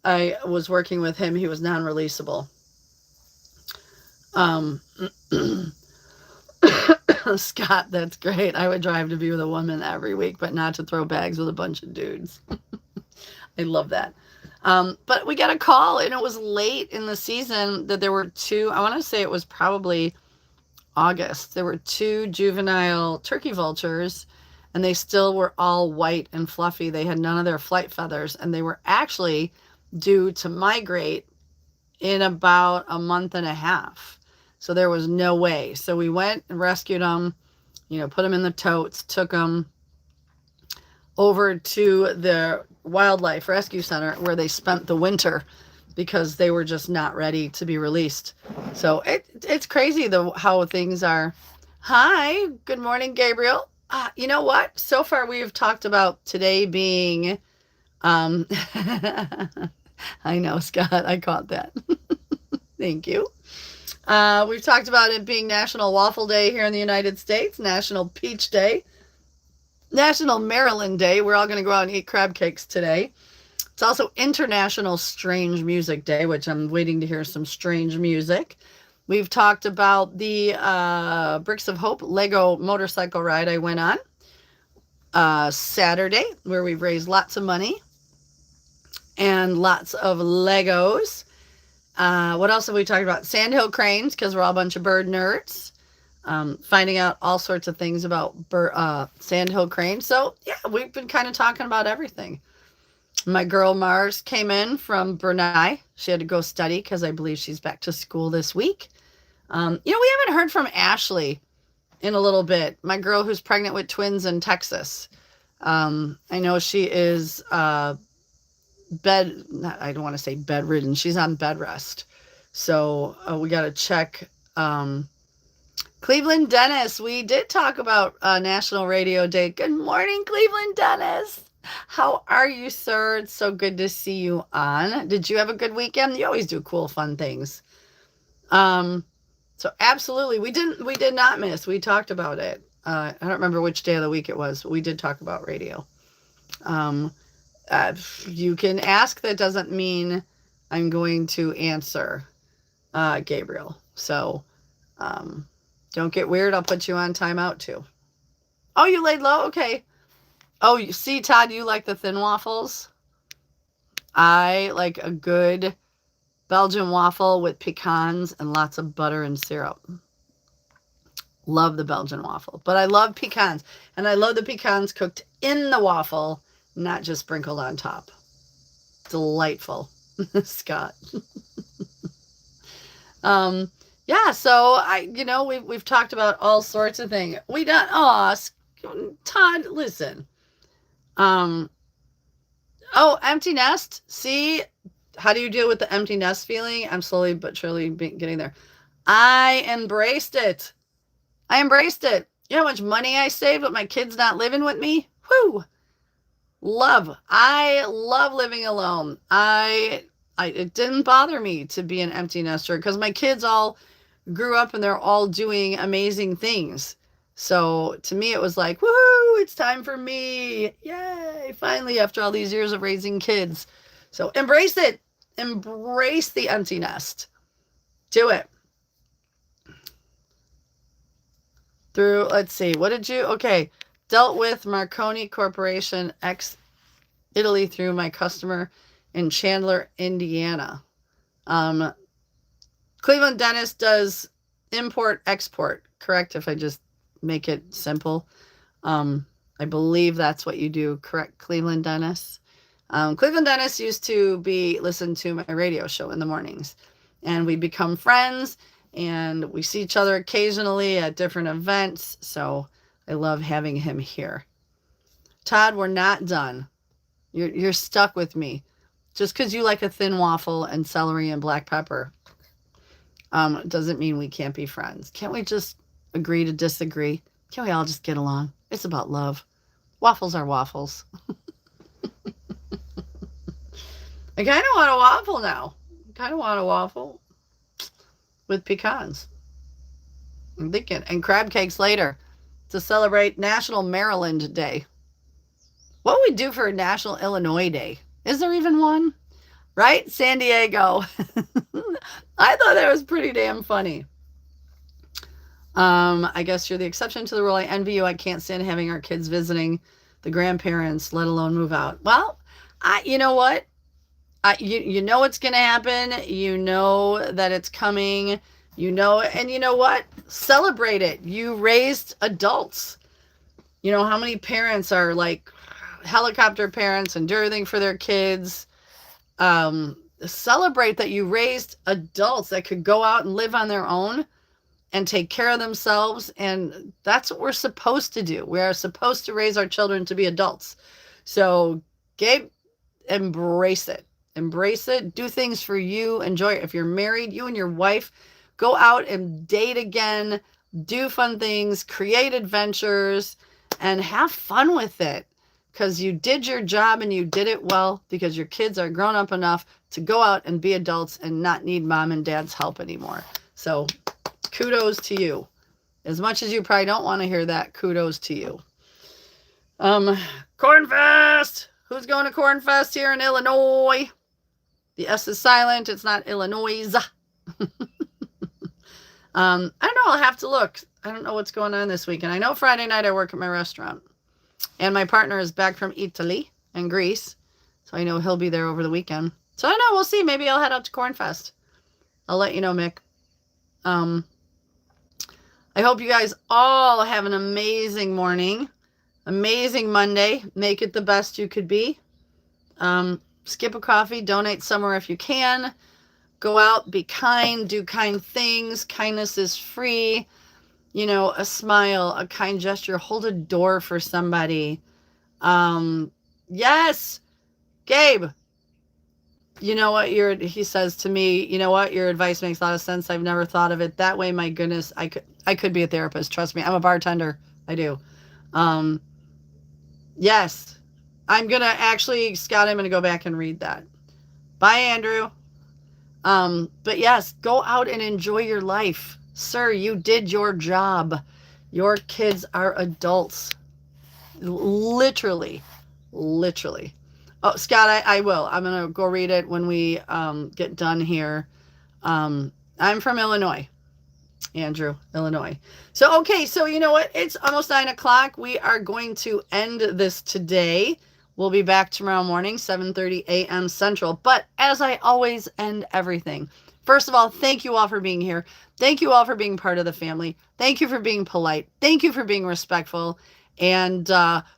I was working with him. He was non-releasable. Scott, that's great. I would drive to be with a woman every week, but not to throw bags with a bunch of dudes. I love that. But we got a call, and it was late in the season that there were 2, I want to say it was probably August. There were 2 juvenile turkey vultures, and they still were all white and fluffy. They had none of their flight feathers, and they were actually due to migrate in about a month and a half. So there was no way. So we went and rescued them, put them in the totes, took them over to the wildlife rescue center where they spent the winter because they were just not ready to be released. So it's crazy how things are. Hi, good morning, Gabriel. You know what? So far we've talked about today being, I know, Scott, I caught that. Thank you. We've talked about it being National Waffle Day here in the United States, National Peach Day, National Maryland Day. We're all going to go out and eat crab cakes today. It's also International Strange Music Day, which I'm waiting to hear some strange music. We've talked about the Bricks of Hope Lego motorcycle ride I went on Saturday, where we've raised lots of money and lots of Legos. What else have we talked about? Sandhill cranes, because we're all a bunch of bird nerds. Finding out all sorts of things about sandhill cranes. So, yeah, we've been kind of talking about everything. My girl Mars came in from Brunei. She had to go study because I believe she's back to school this week. We haven't heard from Ashley in a little bit. My girl who's pregnant with twins in Texas. I know she is I don't want to say bedridden. She's on bed rest. So we got to check. Cleveland Dennis, we did talk about National Radio Day. Good morning, Cleveland Dennis. How are you, sir? It's so good to see you on. Did you have a good weekend? You always do cool, fun things. So absolutely, we did not miss. We talked about it. I don't remember which day of the week it was, but we did talk about radio. You can ask. That doesn't mean I'm going to answer, Gabriel. So don't get weird. I'll put you on timeout too. Oh, you laid low? Okay. Oh, you see, Todd, you like the thin waffles? I like a good Belgian waffle with pecans and lots of butter and syrup. Love the Belgian waffle. But I love pecans. And I love the pecans cooked in the waffle, not just sprinkled on top. Delightful. Scott. Yeah, so we've talked about all sorts of things. Todd, listen. Empty nest. See, how do you deal with the empty nest feeling? I'm slowly but surely getting there. I embraced it. You know how much money I saved with my kids not living with me? Whoo! I love living alone. It didn't bother me to be an empty nester because my kids all grew up and they're all doing amazing things. So to me, it was like, woohoo, it's time for me. Yay, finally, after all these years of raising kids. So embrace it. Embrace the empty nest. Do it. Let's see, dealt with Marconi Corporation ex Italy through my customer in Chandler, Indiana. Cleveland Dennis does import export, correct? If I just make it simple. I believe that's what you do, correct, Cleveland Dennis? Cleveland Dennis used to listen to my radio show in the mornings, and we become friends, and we see each other occasionally at different events, so I love having him here. Todd, we're not done. You're stuck with me. Just because you like a thin waffle and celery and black pepper doesn't mean we can't be friends. Can't we just agree to disagree? Can't we all just get along? It's about love. Waffles are waffles. I kind of want a waffle now. With pecans. I'm thinking. And crab cakes later to celebrate National Maryland Day. What would we do for National Illinois Day? Is there even one? Right? San Diego. I thought that was pretty damn funny. I guess you're the exception to the rule. I envy you. I can't stand having our kids visiting the grandparents, let alone move out. Well, you know what? You know what's going to happen. You know that it's coming. And you know what? Celebrate it. You raised adults. You know how many parents are like helicopter parents and do everything for their kids. Celebrate that you raised adults that could go out and live on their own and take care of themselves. And that's what we're supposed to do. We are supposed to raise our children to be adults. So, Gabe, embrace it. Embrace it. Do things for you. Enjoy it. If you're married, you and your wife, go out and date again. Do fun things. Create adventures. And have fun with it. Because you did your job and you did it well. Because your kids are grown up enough to go out and be adults and not need mom and dad's help anymore. So, kudos to you. As much as you probably don't want to hear that, kudos to you. Cornfest! Who's going to Cornfest here in Illinois? The S is silent. It's not Illinois. I don't know. I'll have to look. I don't know what's going on this weekend. I know Friday night I work at my restaurant. And my partner is back from Italy and Greece. So I know he'll be there over the weekend. So I don't know. We'll see. Maybe I'll head out to Cornfest. I'll let you know, Mick. I hope you guys all have an amazing morning, amazing Monday. Make it the best you could be. Skip a coffee, donate somewhere if you can. Go out, be kind, do kind things. Kindness is free. You know, a smile, a kind gesture, hold a door for somebody. Yes, Gabe. You know what he says to me, you know what, your advice makes a lot of sense. I've never thought of it that way. My goodness, I could be a therapist. Trust me. I'm a bartender. I do. Yes. I'm going to actually, Scott, I'm going to go back and read that. Bye, Andrew. But yes, go out and enjoy your life. Sir, you did your job. Your kids are adults. Literally. Oh, Scott, I will. I'm going to go read it when we get done here. I'm from Illinois. Andrew, Illinois. So, okay, so you know what? It's almost 9 o'clock. We are going to end this today. We'll be back tomorrow morning, 7:30 a.m. Central. But as I always end everything, first of all, thank you all for being here. Thank you all for being part of the family. Thank you for being polite. Thank you for being respectful. And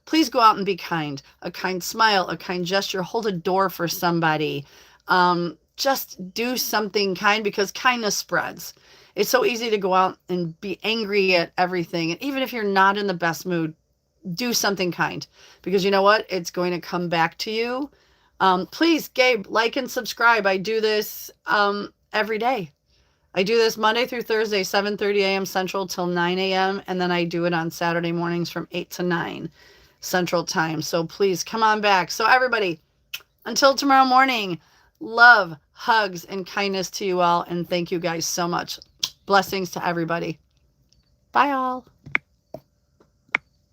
please go out and be kind. A kind smile, a kind gesture, hold a door for somebody. Just do something kind because kindness spreads. It's so easy to go out and be angry at everything. And even if you're not in the best mood, do something kind because you know what? It's going to come back to you. Please, Gabe, like and subscribe. I do this every day. I do this Monday through Thursday, 7:30 a.m. Central till 9 a.m. And then I do it on Saturday mornings from 8 to 9 Central Time. So please come on back. So everybody, until tomorrow morning, love, hugs, and kindness to you all. And thank you guys so much. Blessings to everybody. Bye all.